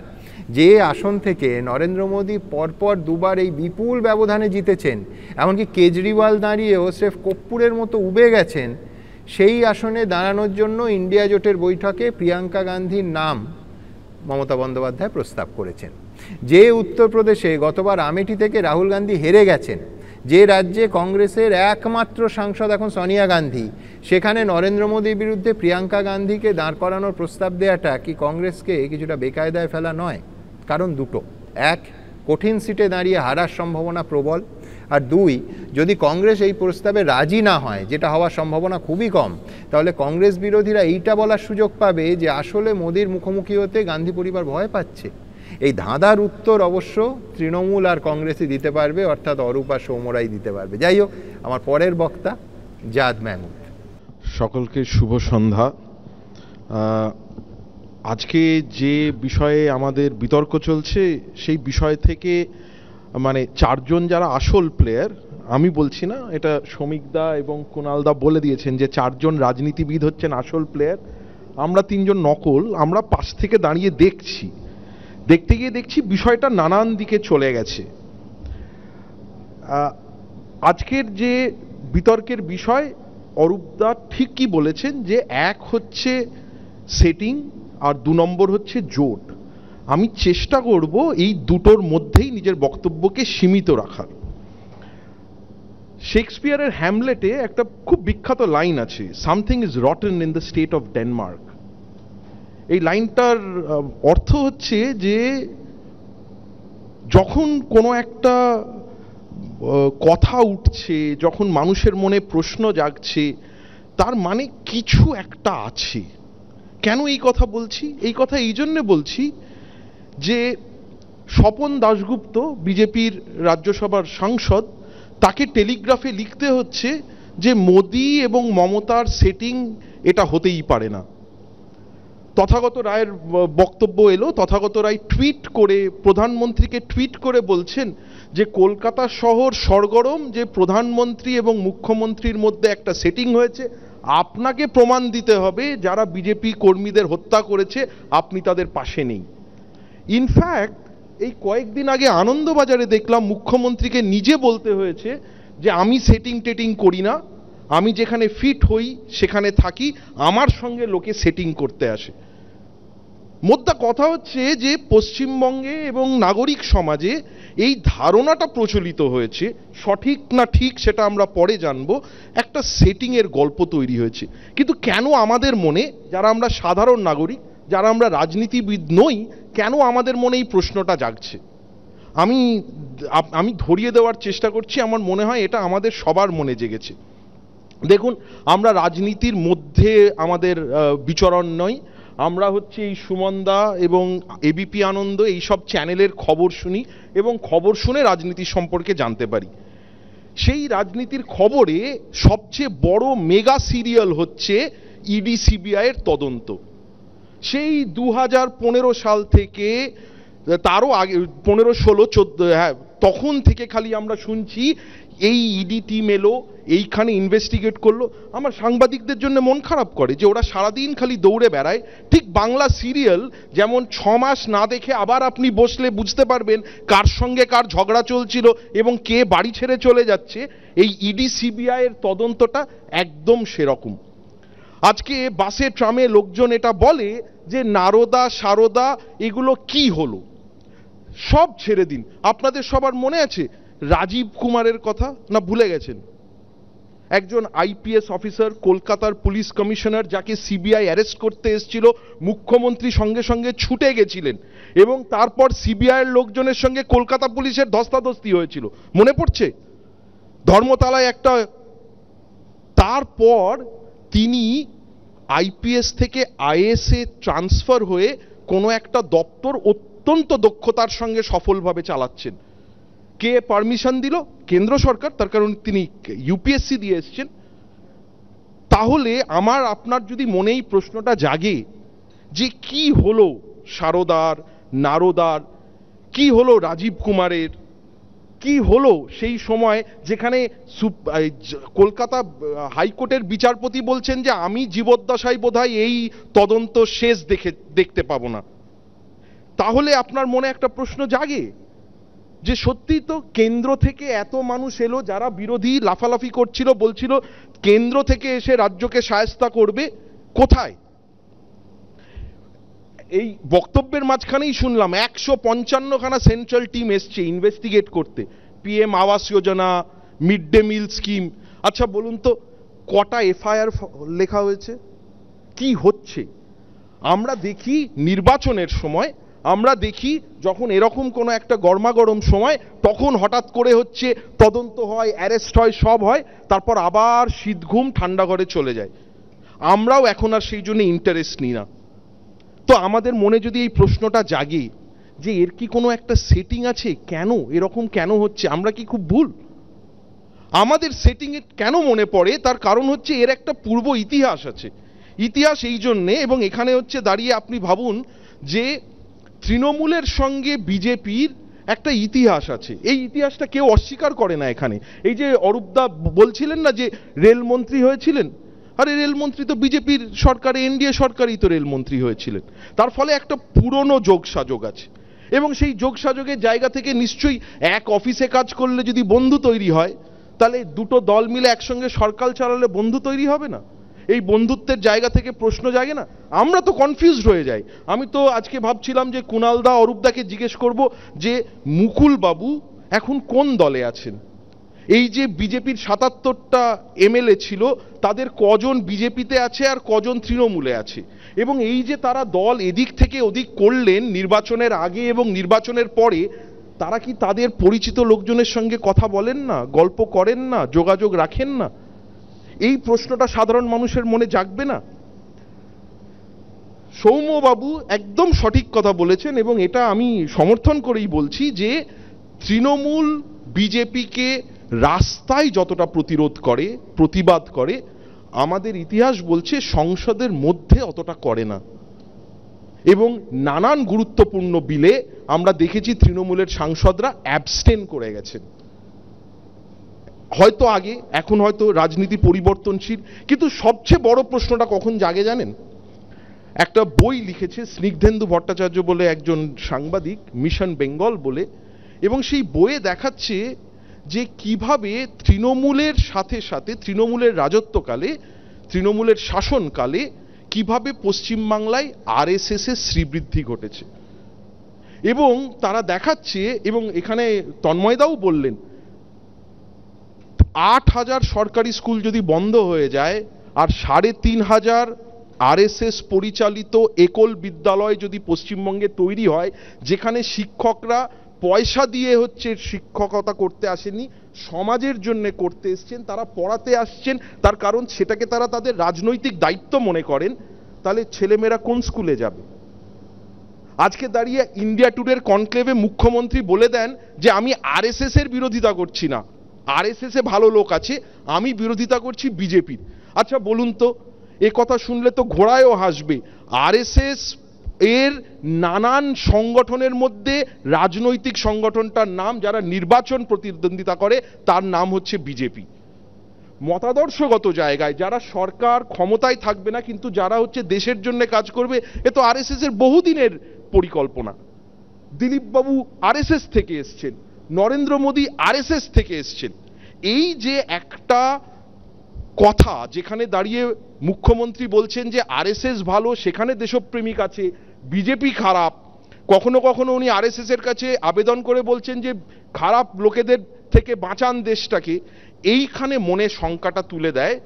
যে আসন থেকে নরেন্দ্র মোদী পরপর দুবার এই বিপুল ব্যবধানে জিতেছেন, এমনকি কেজরিওয়াল দাঁড়িয়েও স্রেফ কর্পূরের মতো উবে গেছেন, সেই আসনে দাঁড়ানোর জন্য ইন্ডিয়া জোটের বৈঠকে প্রিয়াঙ্কা গান্ধীর নাম মমতা বন্দ্যোপাধ্যায় প্রস্তাব করেছেন। যে উত্তরপ্রদেশে গতবার আমেঠি থেকে রাহুল গান্ধী হেরে গেছেন, যে রাজ্যে কংগ্রেসের একমাত্র সাংসদ এখন সোনিয়া গান্ধী, সেখানে নরেন্দ্র মোদীর বিরুদ্ধে প্রিয়াঙ্কা গান্ধীকে দাঁড় করানোর প্রস্তাব দেওয়াটা কি কংগ্রেসকে কিছুটা বেকায়দায় ফেলা নয়? কারণ দুটো, এক, কঠিন সিটে দাঁড়িয়ে হারার সম্ভাবনা প্রবল, আর দুই, যদি কংগ্রেস এই প্রস্তাবে রাজি না হয়, যেটা হওয়ার সম্ভাবনা খুবই কম, তাহলে কংগ্রেস বিরোধীরা এইটা বলার সুযোগ পাবে যে আসলে মোদীর মুখোমুখি হতে গান্ধী পরিবার ভয় পাচ্ছে। এই ধাঁধার উত্তর অবশ্য তৃণমূল আর কংগ্রেসই দিতে পারবে, অর্থাৎ অরূপ আর সৌম্যরাই দিতে পারবে। যাই হোক, আমার পরের বক্তা জাদ মাহমুদ। সকলকে শুভ সন্ধ্যা। আজকে যে বিষয়ে আমাদের বিতর্ক চলছে, সেই বিষয় থেকে মানে চারজন যারা আসল প্লেয়ার, আমি বলছি না, এটা শ্রমিকদা এবং কুণালদা বলে দিয়েছেন যে চারজন রাজনীতিবিদ হচ্ছেন আসল প্লেয়ার, আমরা তিনজন নকল। আমরা পাশ থেকে দাঁড়িয়ে দেখতে গিয়ে দেখছি বিষয়টা নানান দিকে চলে গেছে। আজকের যে বিতর্কের বিষয়, অরূপদা ঠিকই বলেছেন যে এক হচ্ছে সেটিং আর 2 নম্বর হচ্ছে জোট। আমি চেষ্টা করব এই দুটোর মধ্যেই নিজের বক্তব্যকে সীমিত রাখার। শেক্সপিয়ারের হ্যামলেটে একটা খুব বিখ্যাত লাইন আছে, something is rotten in the state of Denmark. এই লাইনটার অর্থ হচ্ছে যে যখন কোনো একটা কথা উঠছে, যখন মানুষের মনে প্রশ্ন জাগছে, তার মানে কিছু একটা আছে। কেন এই কথা বলছি? এই কথা এই জন্যে বলছি যে স্বপন দাশগুপ্ত, বিজেপির রাজ্যসভার সাংসদ, তাকে টেলিগ্রাফে লিখতে হচ্ছে যে মোদি এবং মমতার সেটিং এটা হতেই পারে না। তথাগত রায়ের বক্তব্য এলো, তথাগত রায় টুইট করে প্রধানমন্ত্রীকে টুইট করে বলছেন যে কলকাতা শহর সরগরম, যে প্রধানমন্ত্রী এবং মুখ্যমন্ত্রীর মধ্যে একটা সেটিং হয়েছে, আপনাকে প্রমাণ দিতে হবে যারা বিজেপি কর্মীদের হত্যা করেছে আপনি তাদের পাশে নেই। ইনফ্যাক্ট এই কয়েকদিন আগে আনন্দবাজারে দেখলাম মুখ্যমন্ত্রীকে নিজে বলতে হয়েছে যে আমি সেটিং টেটিং করি না, আমি যেখানে ফিট হই সেখানে থাকি, আমার সঙ্গে লোকে সেটিং করতে আসে। মোদ্দা কথা হচ্ছে যে পশ্চিমবঙ্গে এবং নাগরিক সমাজে এই ধারণাটা প্রচলিত হয়েছে, সঠিক না ঠিক সেটা আমরা পরে জানবো, একটা সেটিংয়ের গল্প তৈরি হয়েছে। কিন্তু কেন আমাদের মনে, যারা আমরা সাধারণ নাগরিক, যারা আমরা রাজনীতিবিদ নই, কেন আমাদের মনে এই প্রশ্নটা জাগছে? আমি ধরিয়ে দেওয়ার চেষ্টা করছি। আমার মনে হয় এটা আমাদের সবার মনে জেগেছে। দেখুন, আমরা রাজনীতির মধ্যে আমাদের বিচরণ নয়, আমরা হচ্ছে এই সুমনদা এবং এবিপি আনন্দ এই সব চ্যানেলের খবর শুনি এবং খবর শুনে রাজনীতি সম্পর্কে জানতে পারি। সেই রাজনীতির খবরে সবচেয়ে বড় মেগা সিরিয়াল হচ্ছে ইডি সিবিআই এর তদন্ত। সেই 2015 সাল থেকে, তারও আগে 15, 16, 14, হ্যাঁ, তখন থেকে খালি আমরা শুনছি এই ইডি টিম এলো, এইখানে ইনভেস্টিগেট করলো। আমার সাংবাদিকদের জন্য মন খারাপ করে যে ওরা সারাদিন খালি দৌড়ে বেড়ায়। ঠিক বাংলা সিরিয়াল যেমন 6 মাস না দেখে আবার আপনি বসলে বুঝতে পারবেন কার সঙ্গে কার ঝগড়া চলছিল এবং কে বাড়ি ছেড়ে চলে যাচ্ছে, এই ইডি সিবিআই এর তদন্তটা একদম সেরকম। আজকে বাসে ট্রামে লোকজন এটা বলে যে নারদা সারদা এগুলো কি হলো, সব ছেড়ে দিন। আপনাদের সবার মনে আছে রাজীব কুমারের কথা, না ভুলে গেছেন? একজন আইপিএস অফিসার, কলকাতার পুলিশ কমিশনার, যাকে সিবিআই অ্যারেস্ট করতে এসেছিল, মুখ্যমন্ত্রী সঙ্গে সঙ্গে ছুটে গেছিলেন এবং তারপর সিবিআই এর লোকজনের সঙ্গে কলকাতা পুলিশের ধস্তাধস্তি হয়েছিল, মনে পড়ছে? ধর্মতলায় একটা। তারপর তিনি আইপিএস থেকে আইএএস এ ট্রান্সফার হয়ে কোনো একটা দপ্তর অত্যন্ত দক্ষতার সঙ্গে সফলভাবে চালাচ্ছেন। কে পারমিশন দিল? কেন্দ্র সরকার, তার কারণ তিনি ইউপিএসসি দিয়ে এসছেন। তাহলে আমার আপনার যদি মনেই প্রশ্নটা জাগে যে কি হলো সারদার, নারদার, কি হলো রাজীব কুমারের, কি হলো সেই সময় যেখানে কলকাতা হাইকোর্টের বিচারপতি বলছেন যে আমি জীবদ্দশায় বোধহয় এই তদন্ত শেষ দেখতে পাবো না। তাহলে আপনার মনে একটা প্রশ্ন জাগে যে সত্যি তো কেন্দ্র থেকে এত মানুষ এলো যারা বিরোধী লাফালাফি করছিল, বলছিল কেন্দ্র থেকে এসে রাজ্যকে শায়েস্তা করবে, কোথায়? এই বক্তব্যের মাঝখানেই শুনলাম 155খানা সেন্ট্রাল টিম এসছে ইনভেস্টিগেট করতে, PM Awas Yojana, mid day meal scheme. আচ্ছা বলুন তো, কটা এফআইআর লেখা হয়েছে? কি হচ্ছে? আমরা দেখি নির্বাচনের সময়, আমরা দেখি যখন এরকম কোনো একটা গরমাগরম সময়, তখন হঠাৎ করে হচ্ছে তদন্ত হয়, অ্যারেস্ট হয়, সব হয়, তারপর আবার শীত ঘুম ঠান্ডা ঘরে চলে যায়। আমরাও এখন আর সেই জন্য ইন্টারেস্ট নিই না। তো আমাদের মনে যদি এই প্রশ্নটা জাগে যে এর কি কোনো একটা সেটিং আছে, কেন এরকম কেন হচ্ছে, আমরা কি খুব ভুল? আমাদের সেটিং এ কেন মনে পড়ে, তার কারণ হচ্ছে এর একটা পূর্ব ইতিহাস আছে। ইতিহাস এই জন্যে, এবং এখানে হচ্ছে দাঁড়িয়ে আপনি ভাবুন যে তৃণমূলের সঙ্গে বিজেপির একটা ইতিহাস আছে। এই ইতিহাসটা কেউ অস্বীকার করে না এখানে। এই যে অরূপদা বলছিলেন না যে রেলমন্ত্রী হয়েছিলেন, আরে রেলমন্ত্রী তো বিজেপির সরকারে, এনডিএ সরকারই তো রেলমন্ত্রী হয়েছিলেন। তার ফলে একটা পুরনো যোগসাযোগ আছে, এবং সেই যোগসাযোগের জায়গা থেকে নিশ্চয়ই এক অফিসে কাজ করলে যদি বন্ধু তৈরি হয়, তাহলে দুটো দল মিলে একসঙ্গে সরকার চালালে বন্ধু তৈরি হবে না? এই বন্ধুত্বের জায়গা থেকে প্রশ্ন জাগে না? আমরা তো কনফিউজড হয়ে যাই। আমি তো আজকে ভাবছিলাম যে কুণালদা, অরূপদাকে জিজ্ঞেস করব যে মুকুল বাবু এখন কোন দলে আছেন। এই যে বিজেপির 77টা এমএলএ ছিল, তাদের কজন বিজেপিতে আছে আর কজন তৃণমূলে আছে, এবং এই যে তারা দল এদিক থেকে ওদিক করলেন নির্বাচনের আগে এবং নির্বাচনের পরে, তারা কি তাদের পরিচিত লোকজনের সঙ্গে কথা বলেন না, গল্প করেন না, যোগাযোগ রাখেন না? এই প্রশ্নটা সাধারণ মানুষের মনে জাগবে না? সৌম্যবাবু একদম সঠিক কথা বলেছেন, এবং এটা আমি সমর্থন করেই বলছি যে তৃণমূল বিজেপিকে রাস্তায় যতটা প্রতিরোধ করে, প্রতিবাদ করে, আমাদের ইতিহাস বলছে সংসদের মধ্যে অতটা করে না। এবং নানান গুরুত্বপূর্ণ বিলে আমরা দেখেছি তৃণমূলের সাংসদরা অ্যাবস্টেন করে গেছেন। হয়তো আগে, এখন হয়তো রাজনীতি পরিবর্তনশীল, কিন্তু সবচেয়ে বড় প্রশ্নটা কখন জাগে জানেন? একটা বই লিখেছে স্নিগ্ধেন্দু ভট্টাচার্য বলে একজন সাংবাদিক, মিশন বেঙ্গল বলে, এবং সেই বইয়ে দেখাচ্ছে যে কিভাবে তৃণমূলের সাথে সাথে তৃণমূলের রাজত্বকালে, তৃণমূলের শাসনকালে কিভাবে পশ্চিমবাংলায় আরএসএস এর শ্রীবৃদ্ধি ঘটেছে। এবং তারা দেখাচ্ছে, এবং এখানে তন্ময়দাও বললেন, 8,000 সরকারি স্কুল যদি বন্ধ হয়ে যায় আর 3,500 আরএসএস পরিচালিত একল বিদ্যালয় যদি পশ্চিমবঙ্গে তৈরি হয়, যেখানে শিক্ষকরা পয়সা দিয়ে হচ্ছে শিক্ষকতা করতে আসেনি, সমাজের জন্য করতে এসছেন, তারা পড়াতে আসছেন, তার কারণ সেটাকে তারা তাদের রাজনৈতিক দায়িত্ব মনে করেন, তাহলে ছেলেমেয়েরা কোন স্কুলে যাবে? আজকে দাঁড়িয়ে ইন্ডিয়া টুডের কনক্লেভে মুখ্যমন্ত্রী বলে দেন যে আমি আরএসএস এর বিরোধিতা করছি না, আরএসএস এ ভালো লোক আছে, আমি বিরোধিতা করছি বিজেপির। আচ্ছা বলুন তো, এ কথা শুনলে তো ঘোড়ায়ও হাসবে। আরএসএস এর নানান সংগঠনের মধ্যে রাজনৈতিক সংগঠনটার নাম, যারা নির্বাচন প্রতিদ্বন্দ্বিতা করে, তার নাম হচ্ছে বিজেপি। মতাদর্শগত জায়গায় যারা সরকার ক্ষমতায় থাকবে না, কিন্তু যারা হচ্ছে দেশের জন্য কাজ করবে, এ তো আরএসএস এর বহুদিনের পরিকল্পনা। দিলীপ বাবু আরএসএস থেকে এসছেন, নরেন্দ্র মোদী আরএসএস থেকে এসছেন। এই যে একটা কথা যেখানে দাঁড়িয়ে মুখ্যমন্ত্রী বলছেন যে আরএসএস ভালো, সেখানে দেশপ্রেমিক আছে, বিজেপি খারাপ, কখনো কখনো উনি আরএসএস এর কাছে আবেদন করে বলছেন যে খারাপ লোকেদের থেকে বাঁচান দেশটাকে, এইখানে মনে শঙ্কাটা তুলে দেয়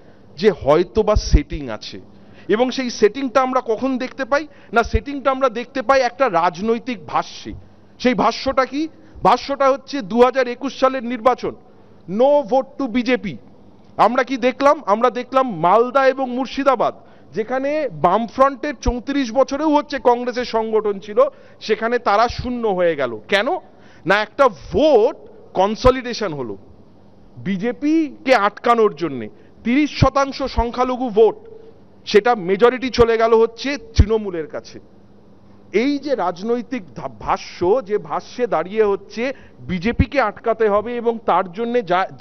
যে হয়তো বা সেটিং আছে। এবং সেই সেটিংটা আমরা কখন দেখতে পাই না, সেটিংটা আমরা দেখতে পাই একটা রাজনৈতিক ভাষ্যে। সেই ভাষ্যটা কি? ভাষ্যটা হচ্ছে 2021 সালের নির্বাচন, নো ভোট টু বিজেপি। আমরা কি দেখলাম? আমরা দেখলাম মালদা এবং মুর্শিদাবাদ, যেখানে বামফ্রন্টের 34 বছরেও হচ্ছে কংগ্রেসের সংগঠন ছিল, সেখানে তারা শূন্য হয়ে গেল। কেন না, একটা ভোট কনসলিডেশন হলো বিজেপিকে আটকানোর জন্যে। 30% সংখ্যালঘু ভোট, সেটা মেজরিটি চলে গেল হচ্ছে তৃণমূলের কাছে। এই যে রাজনৈতিক ভাষ্য, যে ভাষ্যে দাঁড়িয়ে হচ্ছে বিজেপিকে আটকাতে হবে এবং তার জন্য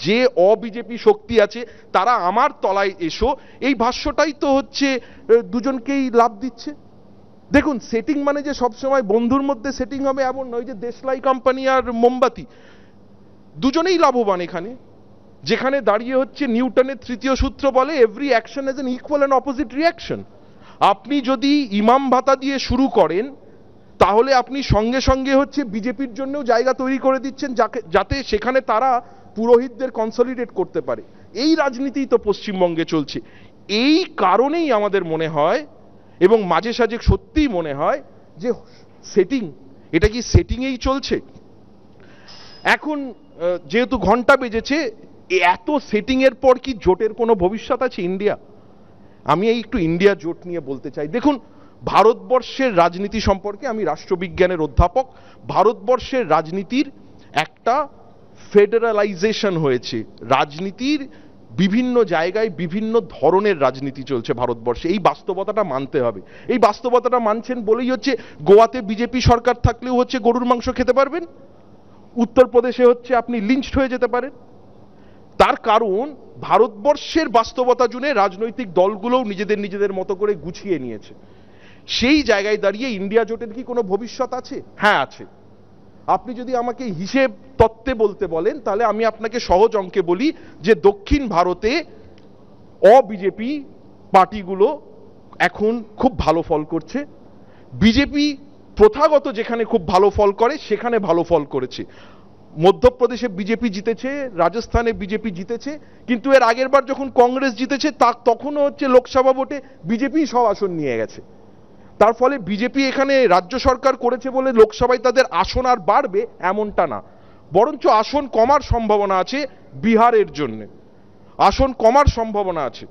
যে অবিজেপি শক্তি আছে তারা আমার তলায় এসো, এই ভাষ্যটাই তো হচ্ছে দুজনকেই লাভ দিচ্ছে। দেখুন, সেটিং মানে যে সবসময় বন্ধুর মধ্যে সেটিং হবে এমন নয়, যে দেশলাই কোম্পানি আর মোমবাতি দুজনেই লাভবান এখানে। যেখানে দাঁড়িয়ে হচ্ছে নিউটনের তৃতীয় সূত্র বলে every action has an equal and opposite reaction. আপনি যদি ইমাম ভাতা দিয়ে শুরু করেন, তাহলে আপনি সঙ্গে সঙ্গে হচ্ছে বিজেপির জন্যও জায়গা তৈরি করে দিচ্ছেন, যাতে সেখানে তারা পুরোহিতদের কনসলিডেট করতে পারে। এই রাজনীতি তো পশ্চিমবঙ্গে চলছে। এই কারণেই আমাদের মনে হয়, এবং মাঝে সাঝে সত্যিই মনে হয়, যে সেটিং, এটা কি সেটিংয়েই চলছে? এখন যেহেতু ঘন্টা বেজেছে, এত সেটিং এর পর কি জোটের কোনো ভবিষ্যৎ আছে ইন্ডিয়া? আমি এই একটু ইন্ডিয়া জোট নিয়ে বলতে চাই। দেখুন, ভারতবর্ষের রাজনীতি সম্পর্কে, আমি রাষ্ট্রবিজ্ঞানের অধ্যাপক, ভারতবর্ষের রাজনীতির একটা ফেডারালাইজেশন হয়েছে। রাজনীতির বিভিন্ন জায়গায় বিভিন্ন ধরনের রাজনীতি চলছে ভারতবর্ষে, এই বাস্তবতাটা মানতে হবে। এই বাস্তবতাটা মানছেন বলেই হচ্ছে গোয়াতে বিজেপি সরকার থাকলেও হচ্ছে গরুর মাংস খেতে পারবেন, উত্তরপ্রদেশে হচ্ছে আপনি লিঞ্চড হয়ে যেতে পারেন। তার কারণ ভারতবর্ষের বাস্তবতা জুড়ে রাজনৈতিক দলগুলোও নিজেদের মতো করে গুছিয়ে নিয়েছে। সেই জায়গায় দাঁড়িয়ে ইন্ডিয়া জোটের কি কোনো ভবিষ্যৎ আছে? হ্যাঁ আছে। আপনি যদি আমাকে হিসেব তত্ত্বে বলতে বলেন, তাহলে আমি আপনাকে সহজ অঙ্কে বলি যে দক্ষিণ ভারতে অবিজেপি পার্টিগুলো এখন খুব ভালো ফল করছে। বিজেপি প্রথাগত যেখানে খুব ভালো ফল করে সেখানে ভালো ফল করেছে। মধ্যপ্রদেশে বিজেপি জিতেছে, রাজস্থানে বিজেপি জিতেছে, কিন্তু এর আগের বার যখন কংগ্রেস জিতেছে তখনও হচ্ছে লোকসভা ভোটে বিজেপি সব আসন নিয়ে গেছে। তার ফলে বিজেপি এখানে রাজ্য সরকার করেছে বলে লোকসভায় তাদের আসন আর বাড়বে এমনটা না, বরঞ্চ আসন কমার সম্ভাবনা আছে। বিহারের জন্য আসন কমার সম্ভাবনা আছে।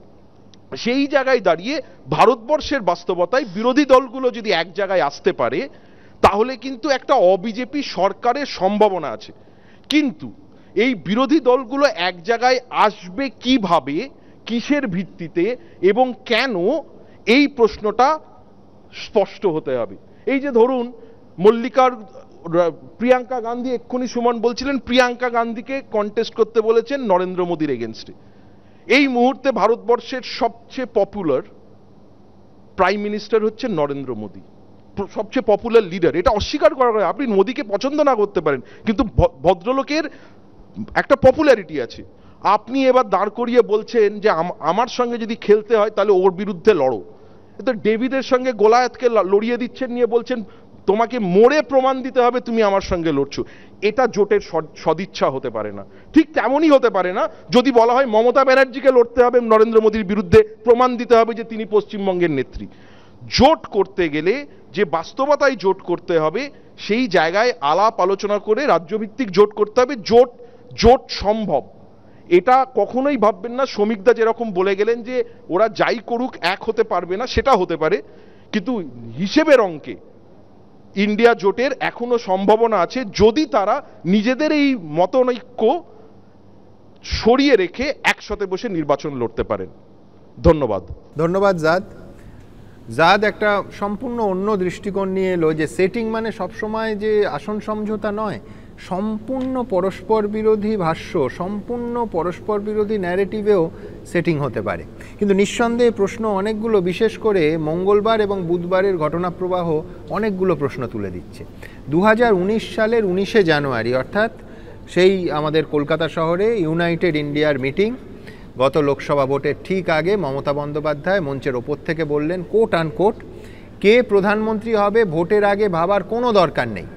সেই জায়গায় দাঁড়িয়ে ভারতবর্ষের বাস্তবতায় বিরোধী দলগুলো যদি এক জায়গায় আসতে পারে, তাহলে কিন্তু একটা অবিজেপি সরকারের সম্ভাবনা আছে। কিন্তু এই বিরোধী দলগুলো এক জায়গায় আসবে কিভাবে, কিসের ভিত্তিতে এবং কেন, এই প্রশ্নটা স্পষ্ট হতে হবে। এই যে ধরুন মল্লিকার প্রিয়াঙ্কা গান্ধী, এক্ষুনি সুমন বলছিলেন প্রিয়াঙ্কা গান্ধীকে কন্টেস্ট করতে বলেছেন নরেন্দ্র মোদীর এগেনস্টে। এই মুহূর্তে ভারতবর্ষের সবচেয়ে পপুলার প্রাইম মিনিস্টার হচ্ছে নরেন্দ্র মোদী, সবচেয়ে পপুলার লিডার। এটা অস্বীকার করা যায়, আপনি মোদীকে পছন্দ না করতে পারেন, কিন্তু ভদ্রলোকের একটা পপুলারিটি আছে। আপনি এবার দাঁড় করিয়ে বলছেন যে আমার সঙ্গে যদি খেলতে হয় তাহলে ওর বিরুদ্ধে লড়ো। তো ডেভিডের সঙ্গে গোলায়াতকে লড়িয়ে দিচ্ছেন, নিয়ে বলছেন তোমাকে মোড়ে প্রমাণ দিতে হবে তুমি আমার সঙ্গে লড়ছো। এটা জোটের সদিচ্ছা হতে পারে না। ঠিক তেমনই হতে পারে না যদি বলা হয় মমতা ব্যানার্জিকে লড়তে হবে নরেন্দ্র মোদীর বিরুদ্ধে, প্রমাণ দিতে হবে যে তিনি পশ্চিমবঙ্গের নেত্রী। জোট করতে গেলে যে বাস্তবতায় জোট করতে হবে, সেই জায়গায় আলাপ আলোচনা করে রাজ্যভিত্তিক জোট করতে হবে। জোট সম্ভব, এটা কখনোই ভাববেন না। শ্রমিকদা যেরকম বলে গেলেন যে ওরা যাই করুক এক হতে পারবে না, সেটা হতে পারে, কিন্তু হিসেবের অঙ্কে ইন্ডিয়া জোটের এখনো সম্ভাবনা আছে যদি তারা নিজেদের এই মতনৈক্য সরিয়ে রেখে একসাথে বসে নির্বাচন লড়তে পারেন। ধন্যবাদ। ধন্যবাদ জাদ একটা সম্পূর্ণ অন্য দৃষ্টিকোণ নিয়ে এলো, যে সেটিং মানে সবসময় যে আসন সমঝোতা নয়, সম্পূর্ণ পরস্পর বিরোধী ভাষ্য, সম্পূর্ণ পরস্পর বিরোধী ন্যারেটিভেও সেটিং হতে পারে। কিন্তু নিঃসন্দেহে প্রশ্ন অনেকগুলো, বিশেষ করে মঙ্গলবার এবং বুধবারের ঘটনাপ্রবাহ অনেকগুলো প্রশ্ন তুলে দিচ্ছে। 2019 সালের 19শে জানুয়ারি, অর্থাৎ সেই আমাদের কলকাতা শহরে ইউনাইটেড ইন্ডিয়ার মিটিং, গত লোকসভা ভোটের ঠিক আগে মমতা বন্দ্যোপাধ্যায় মঞ্চের ওপর থেকে বললেন, কোট আনকোট, কে প্রধানমন্ত্রী হবে ভোটের আগে ভাবার কোনো দরকার নেই।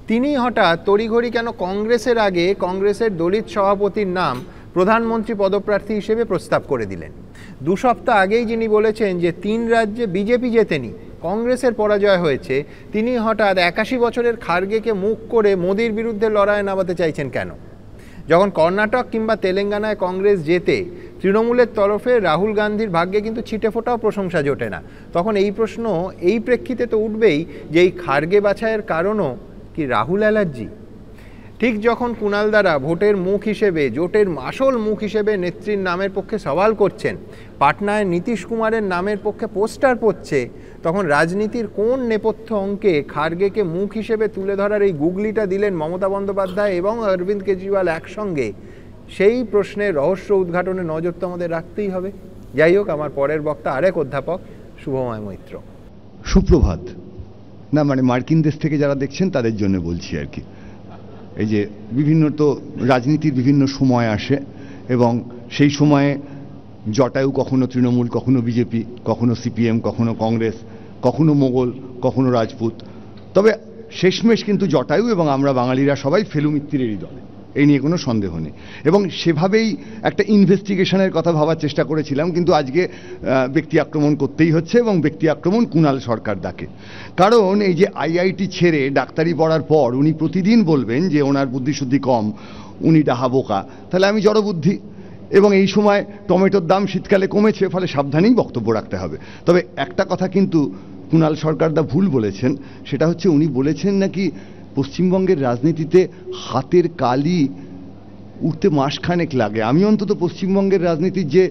তিনি হঠাৎ তড়িঘড়ি কেন কংগ্রেসের আগে কংগ্রেসের দলিত সভাপতির নাম প্রধানমন্ত্রী পদপ্রার্থী হিসেবে প্রস্তাব করে দিলেন। 2 সপ্তাহ আগেই যিনি বলেছেন যে 3 রাজ্যে বিজেপি জেতেনি, কংগ্রেসের পরাজয় হয়েছে, তিনি হঠাৎ 81 বছরের খার্গেকে মুখ করে মোদির বিরুদ্ধে লড়াইয়ে নামাতে চাইছেন কেন? যখন কর্ণাটক কিংবা তেলেঙ্গানায় কংগ্রেস জেতে, তৃণমূলের তরফে রাহুল গান্ধীর ভাগ্যে কিন্তু ছিটে ফোটাও প্রশংসা জোটে না। তখন এই প্রশ্ন এই প্রেক্ষিতে তো উঠবেই যে এই খার্গে বাছাইয়ের কারণও কি রাহুল অ্যালার্জি? ঠিক যখন কুণালদারা ভোটের মুখ হিসেবে, জোটের আসল মুখ হিসেবে নেত্রীর নামের পক্ষে সওয়াল করছেন, পাটনায় নীতিশ কুমারের নামের পক্ষে পোস্টার পড়ছে, তখন রাজনীতির কোন নেপথ্য অঙ্কে খার্গেকে মুখ হিসেবে তুলে ধরার এই গুগলিটা দিলেন মমতা বন্দ্যোপাধ্যায় এবং অরবিন্দ কেজরিওয়াল একসঙ্গে? সেই প্রশ্নের রহস্য উদ্ঘাটনে নজর তো আমাদের রাখতেই হবে। যাই হোক, আমার পরের বক্তা আরেক অধ্যাপক শুভময় মৈত্র। সুপ্রভাত। না মানে মার্কিন দেশ থেকে যারা দেখছেন তাদের জন্য বলছি আর কি। এই যে বিভিন্ন তো রাজনীতির বিভিন্ন সময় আসে এবং সেই সময়ে জটায়ু কখনো তৃণমূল, কখনো বিজেপি, কখনো সিপিএম, কখনো কংগ্রেস, কখনো মোগল, কখনো রাজপুত। তবে শেষমেশ কিন্তু জটায়ু এবং আমরা বাঙালিরা সবাই ফেলু মিত্তিরেরই দলে, এই নিয়ে কোনো সন্দেহ নেই। এবং সেভাবেই একটা ইনভেস্টিগেশনের কথা ভাবার চেষ্টা করেছিলাম, কিন্তু আজকে ব্যক্তি আক্রমণ করতেই হচ্ছে, এবং ব্যক্তি আক্রমণ কুণাল সরকার ডাকে। কারণ এই যে আইআইটি ছেড়ে ডাক্তারি পড়ার পর উনি প্রতিদিন বলবেন যে ওনার বুদ্ধিশুদ্ধি কম, উনি ডাহা বোকা, তাহলে আমি জড়বুদ্ধি। এবং এই সময় টমেটোর দাম শীতকালে কমেছে, ফলে সাবধানেই বক্তব্য রাখতে হবে। তবে একটা কথা কিন্তু কুণাল সরকারদা ভুল বলেছেন, সেটা হচ্ছে উনি বলেছেন নাকি পশ্চিমবঙ্গের রাজনীতিতে হাতের কালি উঠতে মাসখানেক লাগে। আমি অন্তত পশ্চিমবঙ্গের রাজনীতির যে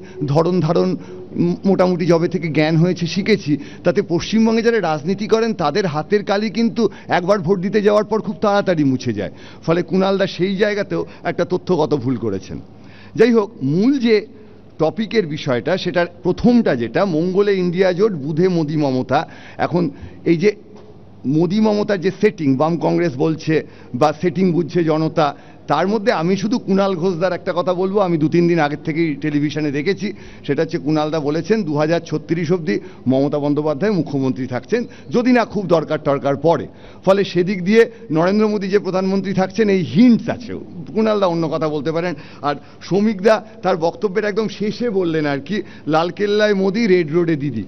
ধারণ মোটামুটি যবে থেকে জ্ঞান হয়েছে শিখেছি, তাতে পশ্চিমবঙ্গে যারা রাজনীতি করেন তাদের হাতের কালি কিন্তু একবার ভোট দিতে যাওয়ার পর খুব তাড়াতাড়ি মুছে যায়। ফলে কুণালদা সেই জায়গাতেও একটা তথ্যগত ভুল করেছেন। যাই হোক, মূল যে টপিকের বিষয়টা, সেটার প্রথমটা যেটা মঙ্গলে ইন্ডিয়া জোট, বুধে মোদি মমতা। এখন এই যে মোদি মমতার যে সেটিং, বাম কংগ্রেস বলছে বা সেটিং বুঝছে জনতা, তার মধ্যে আমি শুধু কুণাল ঘোষদার একটা কথা বলবো, আমি 2-3 দিন আগের থেকেই টেলিভিশনে দেখেছি। সেটা হচ্ছে কুণালদা বলেছেন 2036 অবধি মমতা বন্দ্যোপাধ্যায় মুখ্যমন্ত্রী থাকছেন, যদি না খুব দরকার পড়ে। ফলে সেদিক দিয়ে নরেন্দ্র মোদী যে প্রধানমন্ত্রী থাকছেন এই হিন্টস আছে। কুণালদা অন্য কথা বলতে পারেন। আর শ্রমিকদা তার বক্তব্যের একদম শেষে বললেন আর কি, লালকেল্লায় মোদি, রেড রোডে দিদি।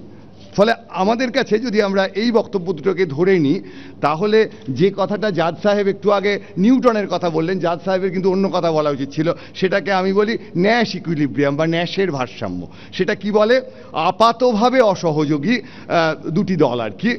ফলে আমাদের কাছে যদি আমরা এই বক্তব্য দুটোকে ধরে নিই, তাহলে যে কথাটা জাজ সাহেব একটু আগে নিউটনের কথা বললেন, জাজ সাহেবের কিন্তু অন্য কথা বলা উচিত ছিল। সেটাকে আমি বলি ন্যাশ ইকুইলিব্রিয়াম বা ন্যাশের ভারসাম্য। সেটা কি বলে? আপাতভাবে অসহযোগী দুটি দল আর কি,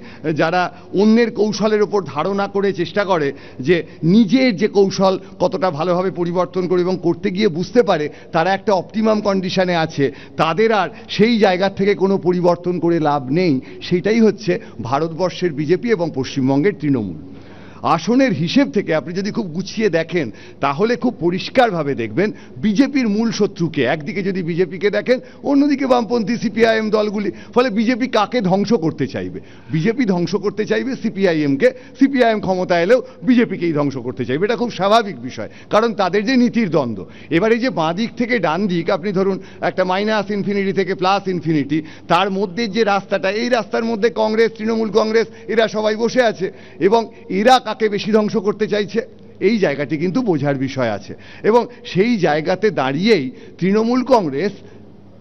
যারা অন্যের কৌশলের ওপর ধারণা করে চেষ্টা করে যে নিজের যে কৌশল কতটা ভালোভাবে পরিবর্তন করে এবং করতে গিয়ে বুঝতে পারে তারা একটা অপটিমাম কন্ডিশনে আছে, তাদের আর সেই জায়গা থেকে কোনো পরিবর্তন করে লাভ লাভ নেই, সেটাই হচ্ছে ভারতবর্ষের বিজেপি এবং পশ্চিমবঙ্গের তৃণমূল। আসনের হিসেব থেকে আপনি যদি খুব গুছিয়ে দেখেন তাহলে খুব পরিষ্কারভাবে দেখবেন বিজেপির মূল শত্রুকে। একদিকে যদি বিজেপিকে দেখেন, অন্যদিকে বামপন্থী সিপিআইএম দলগুলি। ফলে বিজেপি কাকে ধ্বংস করতে চাইবে? বিজেপি ধ্বংস করতে চাইবে সিপিআইএমকে, সিপিআইএম ক্ষমতা এলেও বিজেপিকেই ধ্বংস করতে চাইবে। এটা খুব স্বাভাবিক বিষয়, কারণ তাদের যে নীতির দ্বন্দ্ব। এবার এই যে বাঁ দিক থেকে ডান দিক, আপনি ধরুন একটা মাইনাস ইনফিনিটি থেকে প্লাস ইনফিনিটি, তার মধ্যে যে রাস্তাটা, এই রাস্তার মধ্যে কংগ্রেস, তৃণমূল কংগ্রেস এরা সবাই বসে আছে, এবং এরা কাকে বেশি ধ্বংস করতে চাইছে এই জায়গাটি কিন্তু বোঝার বিষয় আছে। এবং সেই জায়গাতে দাঁড়িয়েই তৃণমূল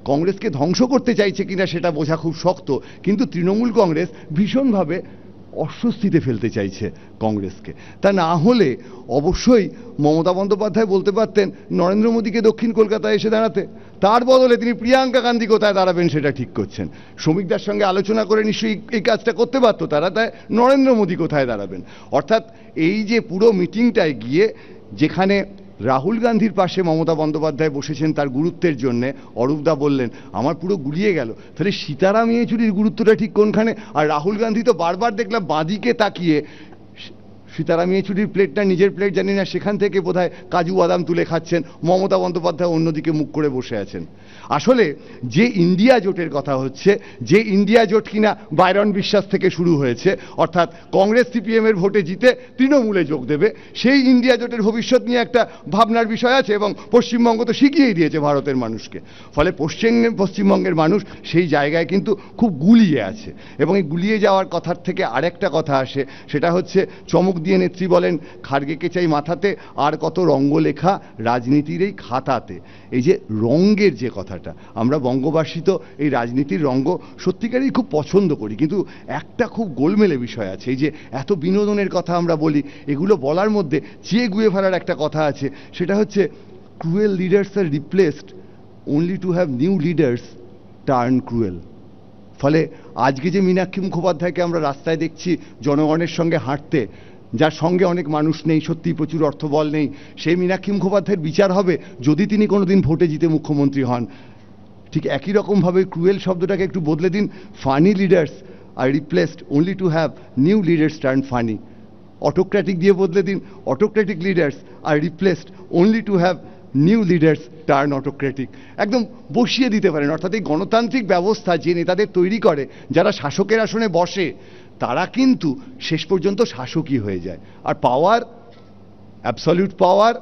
কংগ্রেসকে ধ্বংস করতে চাইছে কিনা সেটা বোঝা খুব শক্ত, কিন্তু তৃণমূল কংগ্রেস ভীষণভাবে অস্বস্তিতে ফেলতে চাইছে কংগ্রেসকে। তা না হলে অবশ্যই মমতা বন্দ্যোপাধ্যায় বলতে পারতেন নরেন্দ্র মোদীকে দক্ষিণ কলকাতায় এসে দাঁড়াতে, তার বদলে তিনি প্রিয়াঙ্কা গান্ধী কোথায় দাঁড়াবেন সেটা ঠিক করছেন। শ্রমিকদের সঙ্গে আলোচনা করে নিশ্চয়ই এই কাজটা করতে পারতো তারা, তাই নরেন্দ্র মোদী কোথায় দাঁড়াবেন। অর্থাৎ এই যে পুরো মিটিংটায় গিয়ে যেখানে রাহুল গান্ধীর পাশে মমতা বন্দ্যোপাধ্যায় বসেছেন তার গুরুত্বের জন্যে, অরূপদা বললেন আমার পুরো গুলিয়ে গেল। তাহলে সীতারাম ইয়েচুরির গুরুত্বটা ঠিক কোনখানে? আর রাহুল গান্ধী তো বারবার দেখলাম বাঁদিকে তাকিয়ে সীতারাম ইয়েচুরির প্লেটটা নিজের প্লেট জানি না, সেখান থেকে বোধহয় কাজু বাদাম তুলে খাচ্ছেন, মমতা বন্দ্যোপাধ্যায় অন্যদিকে মুখ করে বসে আছেন। আসলে যে ইন্ডিয়া জোটের কথা হচ্ছে, যে ইন্ডিয়া জোট কিনা বাইরন বিশ্বাস থেকে শুরু হয়েছে, অর্থাৎ কংগ্রেস সিপিএম এর ভোটে জিতে তৃণমূলে যোগ দেবে, সেই ইন্ডিয়া জোটের ভবিষ্যৎ নিয়ে একটা ভাবনার বিষয় আছে, এবং পশ্চিমবঙ্গ তো শিখিয়েই দিয়েছে ভারতের মানুষকে। ফলে পশ্চিমবঙ্গের মানুষ সেই জায়গায় কিন্তু খুব গুলিয়ে আছে। এবং এই গুলিয়ে যাওয়ার কথার থেকে আরেকটা কথা আসে, সেটা হচ্ছে চমক দিয়ে নেত্রী বলেন খার্গেকে চাই মাথাতে, আর কত রঙ্গ লেখা রাজনীতির এই খাতাতে। এই যে রঙ্গের যে কথাটা, আমরা বঙ্গবাসী তো এই রাজনীতির রঙ্গ সত্যিকারই খুব পছন্দ করি, কিন্তু একটা খুব গোলমেলে বিষয় আছে। এই যে এত বিনোদনের কথা আমরা বলি, এগুলো বলার মধ্যে চে গুয়েভারার একটা কথা আছে, সেটা হচ্ছে cruel leaders R replaced only to have new leaders turn cruel। ফলে আজকে যে মীনাক্ষী মুখোপাধ্যায়কে আমরা রাস্তায় দেখছি জনগণের সঙ্গে হাঁটতে, যার সঙ্গে অনেক মানুষ নেই, সত্যিই প্রচুর অর্থবল নেই, সেই মীনাক্ষী মুখোপাধ্যায়ের বিচার হবে যদি তিনি কোনোদিন ভোটে জিতে মুখ্যমন্ত্রী হন। ঠিক একই রকমভাবে ক্রুয়েল শব্দটাকে একটু বদলে দিন, funny leaders R replaced only to have new leaders turn funny। Autocratic দিয়ে বদলে দিন, autocratic leaders R replaced only to have new leaders turn autocratic. একদম বসিয়ে দিতে পারেন। অর্থাৎ এই গণতান্ত্রিক ব্যবস্থা যে নেতাদের তৈরি করে, যারা শাসকের আসনে বসে, তারা কিন্তু শেষ পর্যন্ত শাসকই হয়ে যায়। আর পাওয়ার, অ্যাবসলিউট পাওয়ার,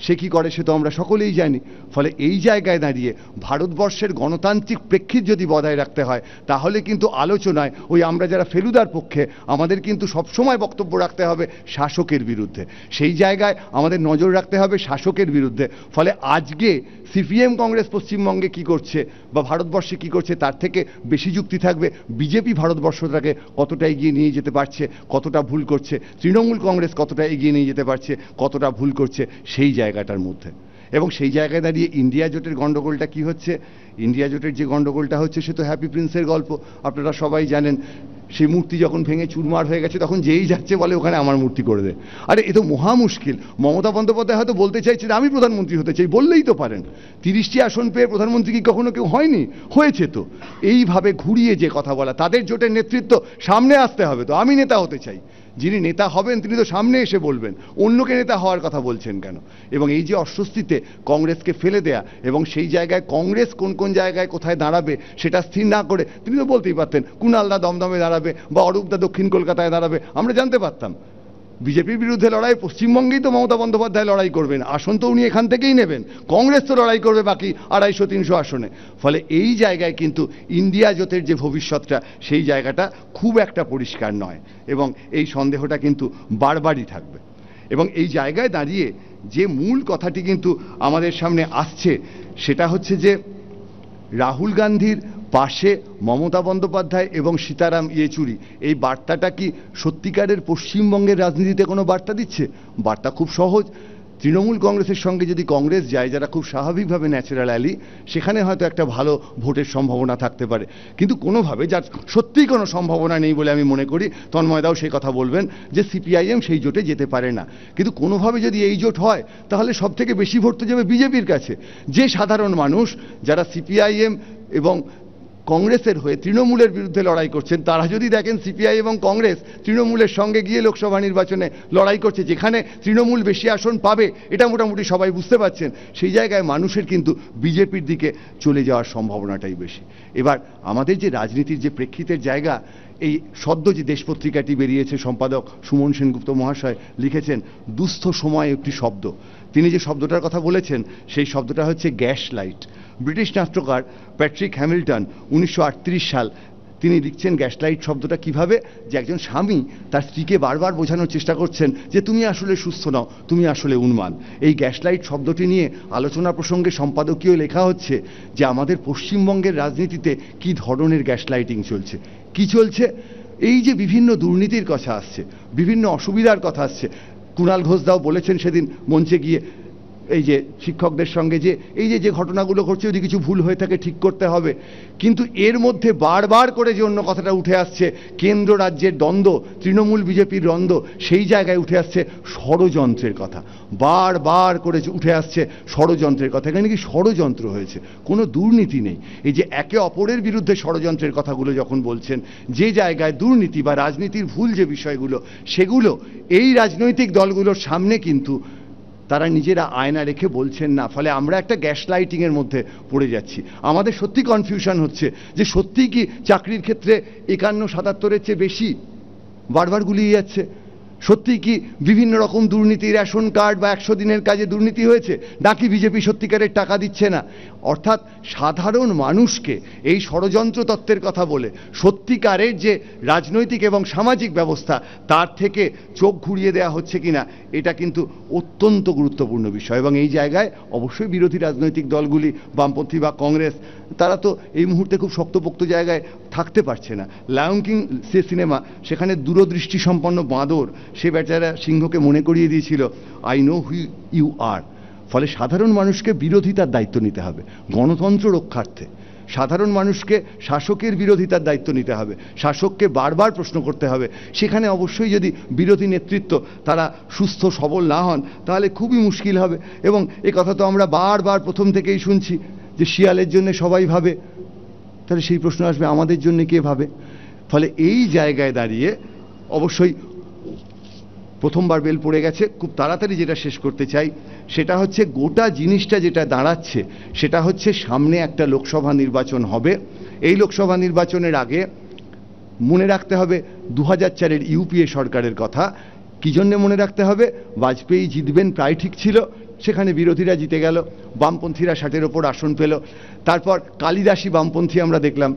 সে কি করে সে তো আমরা সকলেই জানি। ফলে এই জায়গায় দাঁড়িয়ে ভারতবর্ষের গণতান্ত্রিক প্রেক্ষিত যদি বজায় রাখতে হয়, তাহলে কিন্তু আলোচনায় ওই আমরা যারা ফেলুদার পক্ষে, আমাদের কিন্তু সবসময় বক্তব্য রাখতে হবে শাসকের বিরুদ্ধে। সেই জায়গায় আমাদের নজর রাখতে হবে শাসকের বিরুদ্ধে। ফলে আজকে সিপিএম কংগ্রেস পশ্চিমবঙ্গে কি করছে বা ভারতবর্ষে কি করছে, তার থেকে বেশি যুক্তি থাকবে বিজেপি ভারতবর্ষটাকে কতটা এগিয়ে নিয়ে যেতে পারছে, কতটা ভুল করছে, তৃণমূল কংগ্রেস কতটা এগিয়ে নিয়ে যেতে পারছে, কতটা ভুল করছে সেই জায়গাটার মধ্যে। এবং সেই জায়গায় দাঁড়িয়ে ইন্ডিয়া জোটের গণ্ডগোলটা কি হচ্ছে? ইন্ডিয়া জোটের যে গণ্ডগোলটা হচ্ছে সে তো হ্যাপি প্রিন্সের গল্প, আপনারা সবাই জানেন। সেই মূর্তি যখন ভেঙে চুরমার হয়ে গেছে, তখন যেই যাচ্ছে বলে ওখানে আমার মূর্তি করে দে। আরে এ তো মহা মুশকিল। মমতা বন্দ্যোপাধ্যায় হয়তো বলতে চাইছে যে আমি প্রধানমন্ত্রী হতে চাই, বললেই তো পারেন। 30টি আসন পেয়ে প্রধানমন্ত্রী কি কখনো কেউ হয়নি? হয়েছে তো। এইভাবে ঘুরিয়ে যে কথা বলা, তাদের জোটের নেতৃত্ব সামনে আসতে হবে তো, আমি নেতা হতে চাই। যিনি নেতা হবেন তিনি তো সামনে এসে বলবেন, অন্যকে নেতা হওয়ার কথা বলছেন কেন? এবং এই যে অস্বস্তিতে কংগ্রেসকে ফেলে দেয়া, এবং সেই জায়গায় কংগ্রেস কোন কোন জায়গায় কোথায় দাঁড়াবে সেটা স্থির না করে তিনি তো বলতেই পারতেন কুণালদা দমদমে দাঁড়াবে বা অরূপদা দক্ষিণ কলকাতায় দাঁড়াবে, আমরা জানতে পারতাম। বিজেপির বিরুদ্ধে লড়াই পশ্চিমবঙ্গেই তো মমতা বন্দ্যোপাধ্যায় লড়াই করবেন, আসন তো উনি এখান থেকেই নেবেন। কংগ্রেস তো লড়াই করবে বাকি 250-300 আসনে। ফলে এই জায়গায় কিন্তু ইন্ডিয়া জোটের যে ভবিষ্যৎটা, সেই জায়গাটা খুব একটা পরিষ্কার নয়, এবং এই সন্দেহটা কিন্তু বারবারই থাকবে। এবং এই জায়গায় দাঁড়িয়ে যে মূল কথাটি কিন্তু আমাদের সামনে আসছে, সেটা হচ্ছে যে রাহুল গান্ধীর পাশে মমতা বন্দ্যোপাধ্যায় এবং সীতারাম ইয়েচুরি, এই বার্তাটা কি সত্যিকারের পশ্চিমবঙ্গের রাজনীতিতে কোনো বার্তা দিচ্ছে? বার্তা খুব সহজ। তৃণমূল কংগ্রেসের সঙ্গে যদি কংগ্রেস যায়, যারা খুব স্বাভাবিকভাবে ন্যাচারাল অ্যালি, সেখানে হয়তো একটা ভালো ভোটের সম্ভাবনা থাকতে পারে। কিন্তু কোনোভাবে, যার সত্যিই কোনো সম্ভাবনা নেই বলে আমি মনে করি, তন্ময়দাও সেই কথা বলবেন যে সিপিআইএম সেই জোটে যেতে পারে না। কিন্তু কোনোভাবে যদি এই জোট হয়, তাহলে সব থেকে বেশি ভোট তো যাবে বিজেপির কাছে। যে সাধারণ মানুষ যারা সিপিআইএম এবং কংগ্রেসের হয়ে তৃণমূলের বিরুদ্ধে লড়াই করছেন, তারা যদি দেখেন সিপিআই এবং কংগ্রেস তৃণমূলের সঙ্গে গিয়ে লোকসভা নির্বাচনে লড়াই করছে, যেখানে তৃণমূল বেশি আসন পাবে এটা মোটামুটি সবাই বুঝতে পারছেন, সেই জায়গায় মানুষের কিন্তু বিজেপির দিকে চলে যাওয়ার সম্ভাবনাটাই বেশি। এবার আমাদের যে রাজনীতির যে প্রেক্ষিতের জায়গা, এই সদ্য যে দেশ পত্রিকাটি বেরিয়েছে, সম্পাদক সুমন সেনগুপ্ত মহাশয় লিখেছেন দুস্থ সময় একটি শব্দ। তিনি যে শব্দটার কথা বলেছেন সেই শব্দটা হচ্ছে গ্যাস লাইট। ব্রিটিশ নাট্যকার প্যাট্রিক হ্যামিল্টন 1938 সাল তিনি লিখছেন গ্যাস লাইট শব্দটা কিভাবে, যে একজন স্বামী তার স্ত্রীকে বারবার বোঝানোর চেষ্টা করছেন যে তুমি আসলে সুস্থ নও, তুমি আসলে উন্মাদ। এই গ্যাস লাইট শব্দটি নিয়ে আলোচনা প্রসঙ্গে সম্পাদকীয় লেখা হচ্ছে যে আমাদের পশ্চিমবঙ্গের রাজনীতিতে কি ধরনের গ্যাস লাইটিং চলছে, কি চলছে। এই যে বিভিন্ন দুর্নীতির কথা আসছে, বিভিন্ন অসুবিধার কথা আসছে, কুণাল ঘোষদাও বলেছেন সেদিন মঞ্চে গিয়ে এই যে শিক্ষকদের সঙ্গে যে এই যে ঘটনাগুলো ঘটছে যদি কিছু ভুল হয়ে থাকে ঠিক করতে হবে, কিন্তু এর মধ্যে বারবার করে যে অন্য কথাটা উঠে আসছে কেন্দ্র রাজ্যের দ্বন্দ্ব, তৃণমূল বিজেপির দ্বন্দ্ব, সেই জায়গায় উঠে আসছে ষড়যন্ত্রের কথা, বারবার করে উঠে আসছে ষড়যন্ত্রের কথা। এখানে কি ষড়যন্ত্র হয়েছে, কোনো দুর্নীতি নেই। এই যে একে অপরের বিরুদ্ধে ষড়যন্ত্রের কথাগুলো যখন বলছেন, যে জায়গায় দুর্নীতি বা রাজনীতির ভুল যে বিষয়গুলো, সেগুলো এই রাজনৈতিক দলগুলোর সামনে কিন্তু তারা নিজেরা আয়না রেখে বলছেন না। ফলে আমরা একটা গ্যাস লাইটিংয়ের মধ্যে পড়ে যাচ্ছি। আমাদের সত্যি কনফিউশন হচ্ছে যে সত্যিই কি চাকরির ক্ষেত্রে 51-77-এর চেয়ে বেশি বারবার গুলিয়ে যাচ্ছে, সত্যিই কি বিভিন্ন রকম দুর্নীতি, রেশন কার্ড বা 100 দিনের কাজে দুর্নীতি হয়েছে, নাকি বিজেপি সত্যিকারের টাকা দিচ্ছে না। অর্থাৎ সাধারণ মানুষকে এই ষড়যন্ত্র তত্ত্বের কথা বলে সত্যিকারের যে রাজনৈতিক এবং সামাজিক ব্যবস্থা তার থেকে চোখ ঘুরিয়ে দেওয়া হচ্ছে কিনা, এটা কিন্তু অত্যন্ত গুরুত্বপূর্ণ বিষয়। এবং এই জায়গায় অবশ্যই বিরোধী রাজনৈতিক দলগুলি, বামপন্থী বা কংগ্রেস, তারা তো এই মুহূর্তে খুব শক্তপোক্ত জায়গায় থাকতে পারছে না। লায়ন কিং সে সিনেমা, সেখানে দূরদৃষ্টি সম্পন্ন বাঁদর সে বেচারা সিংহকে মনে করিয়ে দিয়েছিল I know who you are. ফলে সাধারণ মানুষকে বিরোধিতার দায়িত্ব নিতে হবে গণতন্ত্র রক্ষার্থে, সাধারণ মানুষকে শাসকের বিরোধিতার দায়িত্ব নিতে হবে, শাসককে বারবার প্রশ্ন করতে হবে। সেখানে অবশ্যই যদি বিরোধী নেতৃত্ব তারা সুস্থ সবল না হন তাহলে খুবই মুশকিল হবে। এবং এ কথা তো আমরা বারবার প্রথম থেকেই শুনছি যে শিয়ালের জন্য সবাই ভাবে, তাহলে সেই প্রশ্ন আসবে আমাদের জন্য কে ভাবে। ফলে এই জায়গায় দাঁড়িয়ে অবশ্যই প্রথমবার বেল পড়ে গেছে, খুব তাড়াতাড়ি যেটা শেষ করতে চাই সেটা হচ্ছে গোটা জিনিসটা যেটা দাঁড়াচ্ছে সেটা হচ্ছে সামনে একটা লোকসভা নির্বাচন হবে। এই লোকসভা নির্বাচনের আগে মনে রাখতে হবে 2004-এর ইউপিএ সরকারের কথা। কি জন্যে মনে রাখতে হবে? বাজপেয়ী জিতবেন প্রায় ঠিক ছিল, সেখানে বিরোধীরা জিতে গেল, বামপন্থীরা 60-এর ওপর আসন পেল। তারপর কালিদাসী বামপন্থী আমরা দেখলাম,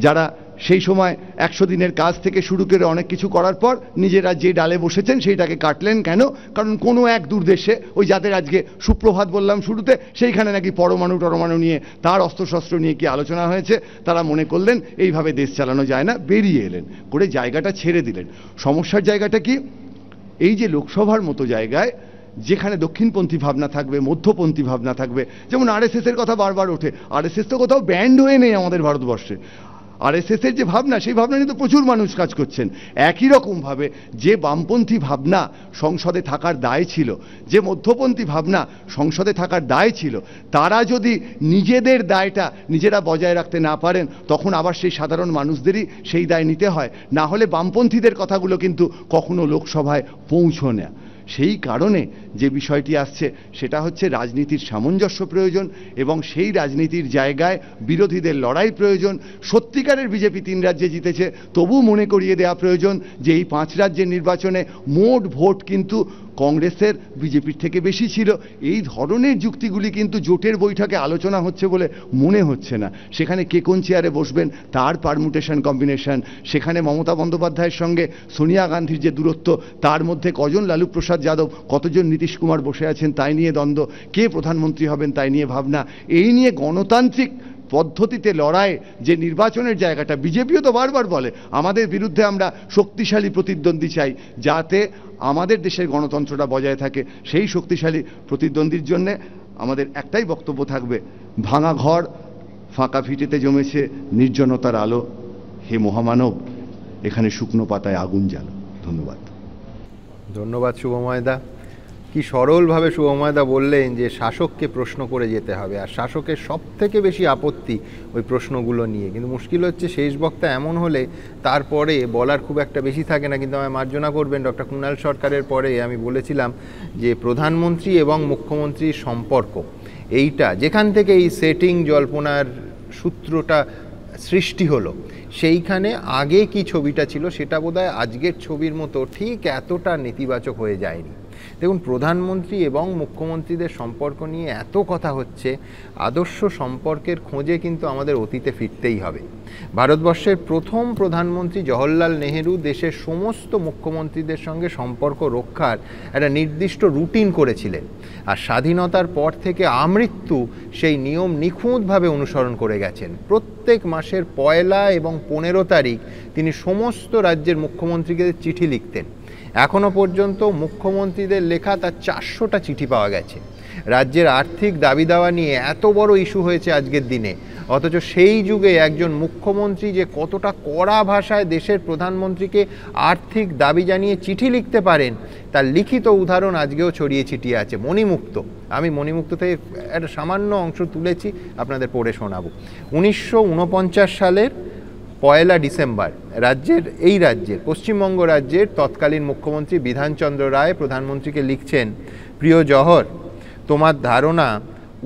যারা সেই সময় 100 দিনের কাজ থেকে শুরু করে অনেক কিছু করার পর নিজেরা যে ডালে বসেছেন সেইটাকে কাটলেন। কেন? কারণ কোনো এক দূরদেশে, ওই যাদের আজকে সুপ্রভাত বললাম শুরুতে, সেইখানে নাকি পরমাণু নিয়ে, তার অস্ত্রশস্ত্র নিয়ে কি আলোচনা হয়েছে, তারা মনে করলেন এইভাবে দেশ চালানো যায় না, বেরিয়ে এলেন, করে জায়গাটা ছেড়ে দিলেন। সমস্যার জায়গাটা কি? এই যে লোকসভার মতো জায়গায় যেখানে দক্ষিণপন্থী ভাবনা থাকবে, মধ্যপন্থী ভাবনা থাকবে, যেমন আরএসএসের কথা বারবার ওঠে, আরএসএস তো কোথাও ব্যান্ড হয়ে নেই আমাদের ভারতবর্ষে। আরএসএসের যে ভাবনা, সেই ভাবনা নিয়ে তো প্রচুর মানুষ কাজ করছেন। একই রকমভাবে যে বামপন্থী ভাবনা সংসদে থাকার দায় ছিল, যে মধ্যপন্থী ভাবনা সংসদে থাকার দায় ছিল, তারা যদি নিজেদের দায়টা নিজেরা বজায় রাখতে না পারেন তখন আবার সেই সাধারণ মানুষদেরই সেই দায় নিতে হয়। না হলে বামপন্থীদের কথাগুলো কিন্তু কখনো লোকসভায় পৌঁছয় না। সেই কারণে যে বিষয়টি আসছে সেটা হচ্ছে রাজনীতির সামঞ্জস্য প্রয়োজন, এবং সেই রাজনীতির জায়গায় বিরোধীদের লড়াই প্রয়োজন। সত্যিকারের বিজেপি 3 রাজ্যে জিতেছে, তবু মনে করিয়ে দেওয়া প্রয়োজন যে এই 5 রাজ্যের নির্বাচনে মোট ভোট কিন্তু কংগ্রেসের বিজেপির থেকে বেশি ছিল। এই ধরনের যুক্তিগুলি কিন্তু জোটের বৈঠকে আলোচনা হচ্ছে বলে মনে হচ্ছে না। সেখানে কে কোন চেয়ারে বসবেন তার পারমুটেশন কম্বিনেশন, সেখানে মমতা বন্দ্যোপাধ্যায়ের সঙ্গে সোনিয়া গান্ধীর যে দূরত্ব, তার মধ্যে কজন লালু প্রসাদ যাদব, কতজন নীতিশ কুমার বসে আছেন তাই নিয়ে দ্বন্দ্ব, কে প্রধানমন্ত্রী হবেন তাই নিয়ে ভাবনা, এই নিয়ে গণতান্ত্রিক পদ্ধতিতে লড়াই যে নির্বাচনের জায়গাটা, বিজেপিও তো বারবার বলে আমাদের বিরুদ্ধে আমরা শক্তিশালী প্রতিদ্বন্দ্বী চাই যাতে আমাদের দেশের গণতন্ত্রটা বজায় থাকে। সেই শক্তিশালী প্রতিদ্বন্দ্বীর জন্যে আমাদের একটাই বক্তব্য থাকবে, ভাঙা ঘর ফাঁকা ভিটেতে জমেছে নির্জনতার আলো, হে মহামানব এখানে শুকনো পাতায় আগুন জ্বালো। ধন্যবাদ। ধন্যবাদ শুভময় দা। কি সরলভাবে শুভময়দা বললেন যে শাসককে প্রশ্ন করে যেতে হবে, আর শাসকের সব থেকে বেশি আপত্তি ওই প্রশ্নগুলো নিয়ে। কিন্তু মুশকিল হচ্ছে শেষ বক্তা এমন হলে তারপরে বলার খুব একটা বেশি থাকে না। কিন্তু আমায় মার্জনা করবেন, ডক্টর কুণাল সরকারের পরে আমি বলেছিলাম যে প্রধানমন্ত্রী এবং মুখ্যমন্ত্রীর সম্পর্ক, এইটা যেখান থেকে এই সেটিং জল্পনার সূত্রটা সৃষ্টি হলো, সেইখানে আগে কি ছবিটা ছিল সেটা বোধহয় আজকের ছবির মতো ঠিক এতটা নেতিবাচক হয়ে যায়নি। দেখুন, প্রধানমন্ত্রী এবং মুখ্যমন্ত্রীদের সম্পর্ক নিয়ে এত কথা হচ্ছে, আদর্শ সম্পর্কের খোঁজে কিন্তু আমাদের অতীতে ফিরতেই হবে। ভারতবর্ষের প্রথম প্রধানমন্ত্রী জওহরলাল নেহেরু দেশের সমস্ত মুখ্যমন্ত্রীদের সঙ্গে সম্পর্ক রক্ষার একটা নির্দিষ্ট রুটিন করেছিলেন, আর স্বাধীনতার পর থেকে আমৃত্যু সেই নিয়ম নিখুঁতভাবে অনুসরণ করে গেছেন। প্রত্যেক মাসের 1 এবং 15 তারিখ তিনি সমস্ত রাজ্যের মুখ্যমন্ত্রীকে চিঠি লিখতেন। এখনো পর্যন্ত মুখ্যমন্ত্রীদের লেখা তার 400টা চিঠি পাওয়া গেছে। রাজ্যের আর্থিক দাবি দাওয়া নিয়ে এত বড় ইস্যু হয়েছে আজকের দিনে, অথচ সেই যুগে একজন মুখ্যমন্ত্রী যে কতটা কড়া ভাষায় দেশের প্রধানমন্ত্রীকে আর্থিক দাবি জানিয়ে চিঠি লিখতে পারেন তার লিখিত উদাহরণ আজকেও ছড়িয়ে ছিটিয়ে আছে। মণিমুক্ত, আমি মণিমুক্ত থেকে একটা সামান্য অংশ তুলেছি, আপনাদের পড়ে শোনাবো। 1949 সালের 1 ডিসেম্বর এই রাজ্যের পশ্চিমবঙ্গ রাজ্যের তৎকালীন মুখ্যমন্ত্রী বিধানচন্দ্র রায় প্রধানমন্ত্রীকে লিখছেন, প্রিয় জওহর, তোমার ধারণা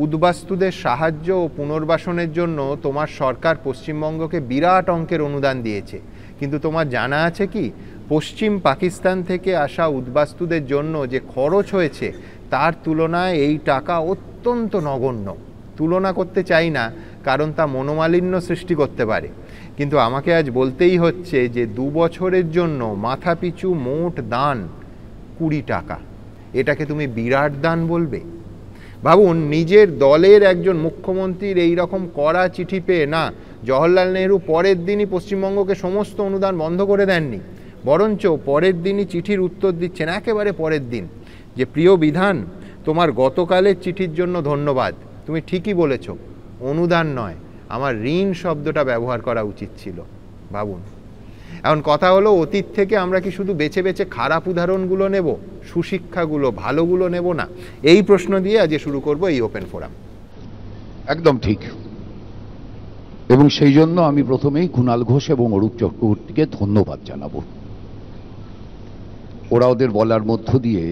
উদ্বাস্তুদের সাহায্য ও পুনর্বাসনের জন্য তোমার সরকার পশ্চিমবঙ্গকে বিরাট অঙ্কের অনুদান দিয়েছে, কিন্তু তোমার জানা আছে কি পশ্চিম পাকিস্তান থেকে আসা উদ্বাস্তুদের জন্য যে খরচ হয়েছে তার তুলনায় এই টাকা অত্যন্ত নগণ্য। তুলনা করতে চাই না, কারণ তা মনোমালিন্য সৃষ্টি করতে পারে, কিন্তু আমাকে আজ বলতেই হচ্ছে যে 2 বছরের জন্য মাথাপিছু মোট দান 20 টাকা। এটাকে তুমি বিরাট দান বলবে? ভাবুন, নিজের দলের একজন মুখ্যমন্ত্রীর এই রকম কড়া চিঠি পেয়ে না জওহরলাল নেহরু পরের দিনই পশ্চিমবঙ্গকে সমস্ত অনুদান বন্ধ করে দেননি, বরঞ্চ পরের দিনই চিঠির উত্তর দিচ্ছেন, একেবারে পরের দিন, যে প্রিয় বিধান, তোমার গতকালের চিঠির জন্য ধন্যবাদ। তুমি ঠিকই বলেছ, অনুদান নয়, আমার ঋণ শব্দটা ব্যবহার করা উচিত ছিল। ভাবুন, এখন কথা হলো, অতীত থেকে আমরা কি শুধু বেছে বেছে খারাপ উদাহরণগুলো নেব, সুশিক্ষাগুলো ভালোগুলো নেব না? এই প্রশ্ন দিয়ে আজ শুরু করব এই ওপেন ফোরাম। একদম ঠিক, এবং সেই জন্য আমি প্রথমেই কুণাল ঘোষ এবং অরূপ চক্রবর্তীকে ধন্যবাদ জানাবো। ওরা ওদের বলার মধ্য দিয়ে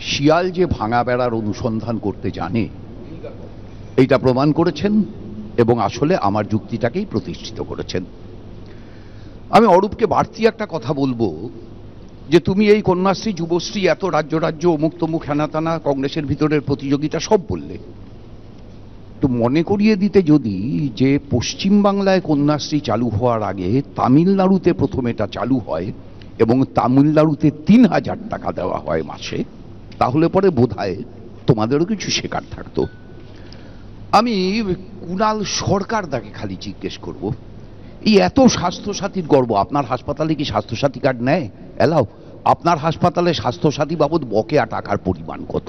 শিয়াল যে ভাঙা বেড়ার অনুসন্ধান করতে জানে এইটা প্রমাণ করেছেন, এবং আসলে আমার যুক্তিটাকেই প্রতিষ্ঠিত করেছেন। আমি অরূপকে বাড়তি একটা কথা বলবো, যে তুমি এই কন্যাশ্রী, যুবশ্রী, এত রাজ্য রাজ্য অমুক তমুক হেনাতানা, কংগ্রেসের ভিতরের প্রতিযোগিতা সব বললে, তো মনে করিয়ে দিতে যদি যে পশ্চিমবাংলায় কন্যাশ্রী চালু হওয়ার আগে তামিলনাড়ুতে প্রথম এটা চালু হয় এবং তামিলনাড়ুতে 3000 টাকা দেওয়া হয় মাসে, তাহলে পরে বোধহয় তোমাদেরও কিছু শেখার থাকতো। আমি কুণাল সরকারদাকে খালি জিজ্ঞেস করব, এই এত স্বাস্থ্যসাথীর গর্ব, আপনার হাসপাতালে কি স্বাস্থ্যসাথী কার্ড নেয়? এলাও, আপনার হাসপাতালে স্বাস্থ্যসাথী বাবদ বকেয়া টাকার পরিমাণ কত?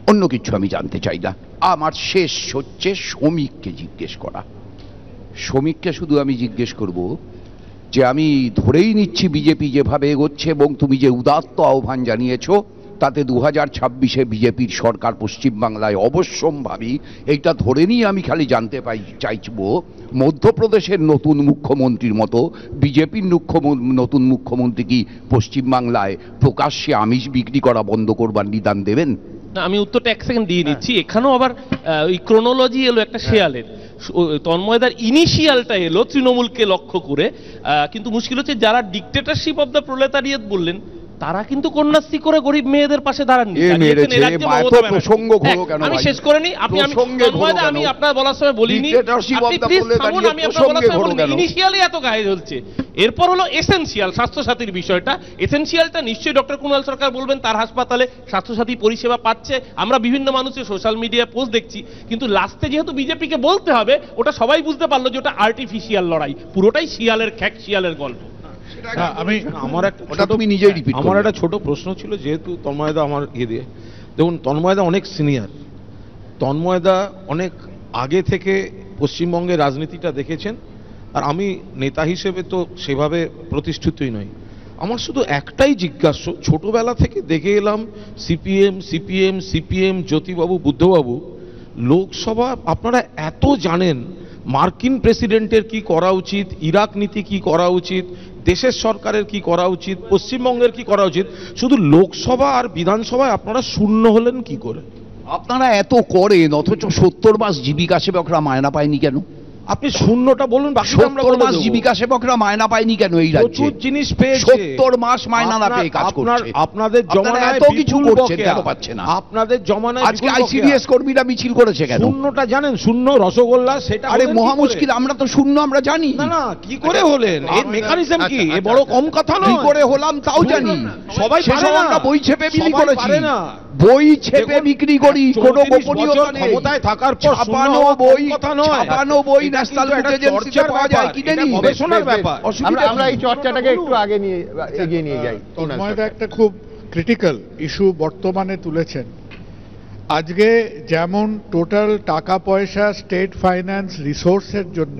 অন্য কিছু আমি জানতে চাই না। আমার শেষ হচ্ছে শ্রমিককে জিজ্ঞেস করা। শ্রমিককে শুধু আমি জিজ্ঞেস করব যে আমি ধরেই নিচ্ছি বিজেপি যেভাবে এগোচ্ছে এবং তুমি যে উদাত্ত আহ্বান জানিয়েছো, তাতে 2026-এ বিজেপির সরকার পশ্চিমবাংলায় অবশ্যম্ভাবী, এইটা ধরে নিয়ে আমি খালি জানতে চাইব, মধ্যপ্রদেশের নতুন মুখ্যমন্ত্রীর মতো বিজেপির নতুন মুখ্যমন্ত্রী কি পশ্চিমবাংলায় প্রকাশ্যে আমিষ বিক্রি করা বন্ধ করবার নিদান দেবেন? না, আমি উত্তরটা 1 সেকেন্ড দিয়ে নিচ্ছি। এখানেও আবার ওই ক্রোনোলজি এলো একটা শেয়ালের। তন্ময়দার ইনিশিয়ালটা এলো তৃণমূলকে লক্ষ্য করে, কিন্তু মুশকিল হচ্ছে যারা ডিক্টেটরশিপ অফ দ্য প্রোলেতারিয়েট বললেন তারা কিন্তু কন্যাশ্রী করে গরিব মেয়েদের পাশে দাঁড়াননি। আমি শেষ করে নি, আমি আপনার বলার সময় বলিনি, ইনিশিয়ালি এত গায়ে জ্বলছে। এরপর হলো এসেনশিয়াল স্বাস্থ্যসাথীর বিষয়টা। এসেনশিয়ালটা নিশ্চয়ই ডক্টর কুণাল সরকার বলবেন, তার হাসপাতালে স্বাস্থ্যসাথী পরিষেবা পাচ্ছে। আমরা বিভিন্ন মানুষের সোশ্যাল মিডিয়ায় পোস্ট দেখছি, কিন্তু লাস্টে যেহেতু বিজেপিকে বলতে হবে, ওটা সবাই বুঝতে পারলো যে ওটা আর্টিফিশিয়াল লড়াই, পুরোটাই শিয়ালের খ্যাক, শিয়ালের গল্প। আমার একটা ছোট প্রশ্ন ছিল, যেহেতু তন্ময়দা আমার দিয়ে, দেখুন তন্ময়দা অনেক সিনিয়র, তন্ময়দা অনেক আগে থেকে পশ্চিমবঙ্গের রাজনীতিটা দেখেছেন, আর আমি নেতা হিসেবে তো সেভাবে প্রতিষ্ঠিতই নই। আমার শুধু একটাই জিজ্ঞাস্য, ছোটবেলা থেকে দেখে এলাম সিপিএম জ্যোতিবাবু বুদ্ধবাবু, লোকসভা আপনারা এত জানেন মার্কিন প্রেসিডেন্টের কি করা উচিত, ইরাক নীতি কি করা উচিত, দেশের সরকারের কি করা উচিত, পশ্চিমবঙ্গের কি করা উচিত, শুধু লোকসভা আর বিধানসভায় আপনারা শূন্য হলেন কি করে? আপনারা এত করেন অথচ 70 মাস জীবিকা সেবকরা মায়না পায়নি কেন? আপনি শূন্যটা বলুন, বাকি 70 মাস জীবিকা সেবকরা মায়না পায়নি কেন এই রাজ্যে? প্রচুর জিনিস পেয়েছে। 70 মাস মায়না না পেয়ে কাজ করছে। আপনাদের জমানায় এত কিছু করছেন কেন পাচ্ছে না? আপনাদের জমানায় আজকে আইসিডিএস কর্মীরা মিছিল করেছে কেন? শূন্যটা জানেন, শূন্য রসগোল্লা, সেটা আরে মহা মুশকিল, আমরা তো শূন্য আমরা জানি না। না কি করে হলেন, এর মেকানিজম কি? এ বড় কম কথা নয়। কি করে হলাম তাও জানি। সবাই পারে না। আমরা বই ছেপে বিক্রি করেছি, না বই ছেপে বিক্রি করি, কোনো গোপনীয়তা নেই। ক্ষমতায় থাকার পর ছাপানো বই ন্যাশনাল ইন্টেলিজেন্সে পাওয়া যায় কি জানি, গবেষণার ব্যাপার। আমরা এই চর্চাটাকে একটু আগে নিয়ে এগিয়ে নিয়ে যাই। তন্ময়দা একটা খুব ক্রিটিক্যাল ইস্যু বর্তমানে তুলেছেন। আজকে যেমন টোটাল টাকা পয়সা স্টেট ফাইন্যান্স রিসোর্সের জন্য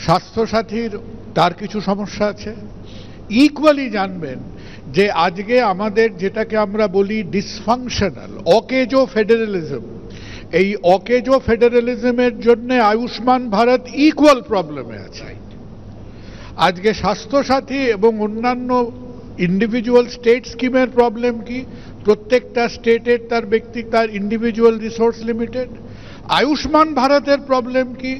স্বাস্থ্যসাথীর তার কিছু সমস্যা আছে, ইকুয়ালি জানবেন যে আজকে আমাদের যেটাকে আমরা বলি ডিসফাংশনাল অকেজো ফেডারেলিজম, এই অকেজো ফেডারেলিজমের জন্য আয়ুষ্মান ভারত ইকুয়াল প্রবলেমে আছে। আজকে স্বাস্থ্যসাথী এবং অন্যান্য ইন্ডিভিজুয়াল স্টেট স্কিমের প্রবলেম কি? প্রত্যেকটা স্টেটের তার তার ইন্ডিভিজুয়াল রিসোর্স লিমিটেড। আয়ুষ্মান ভারতের প্রবলেম কি?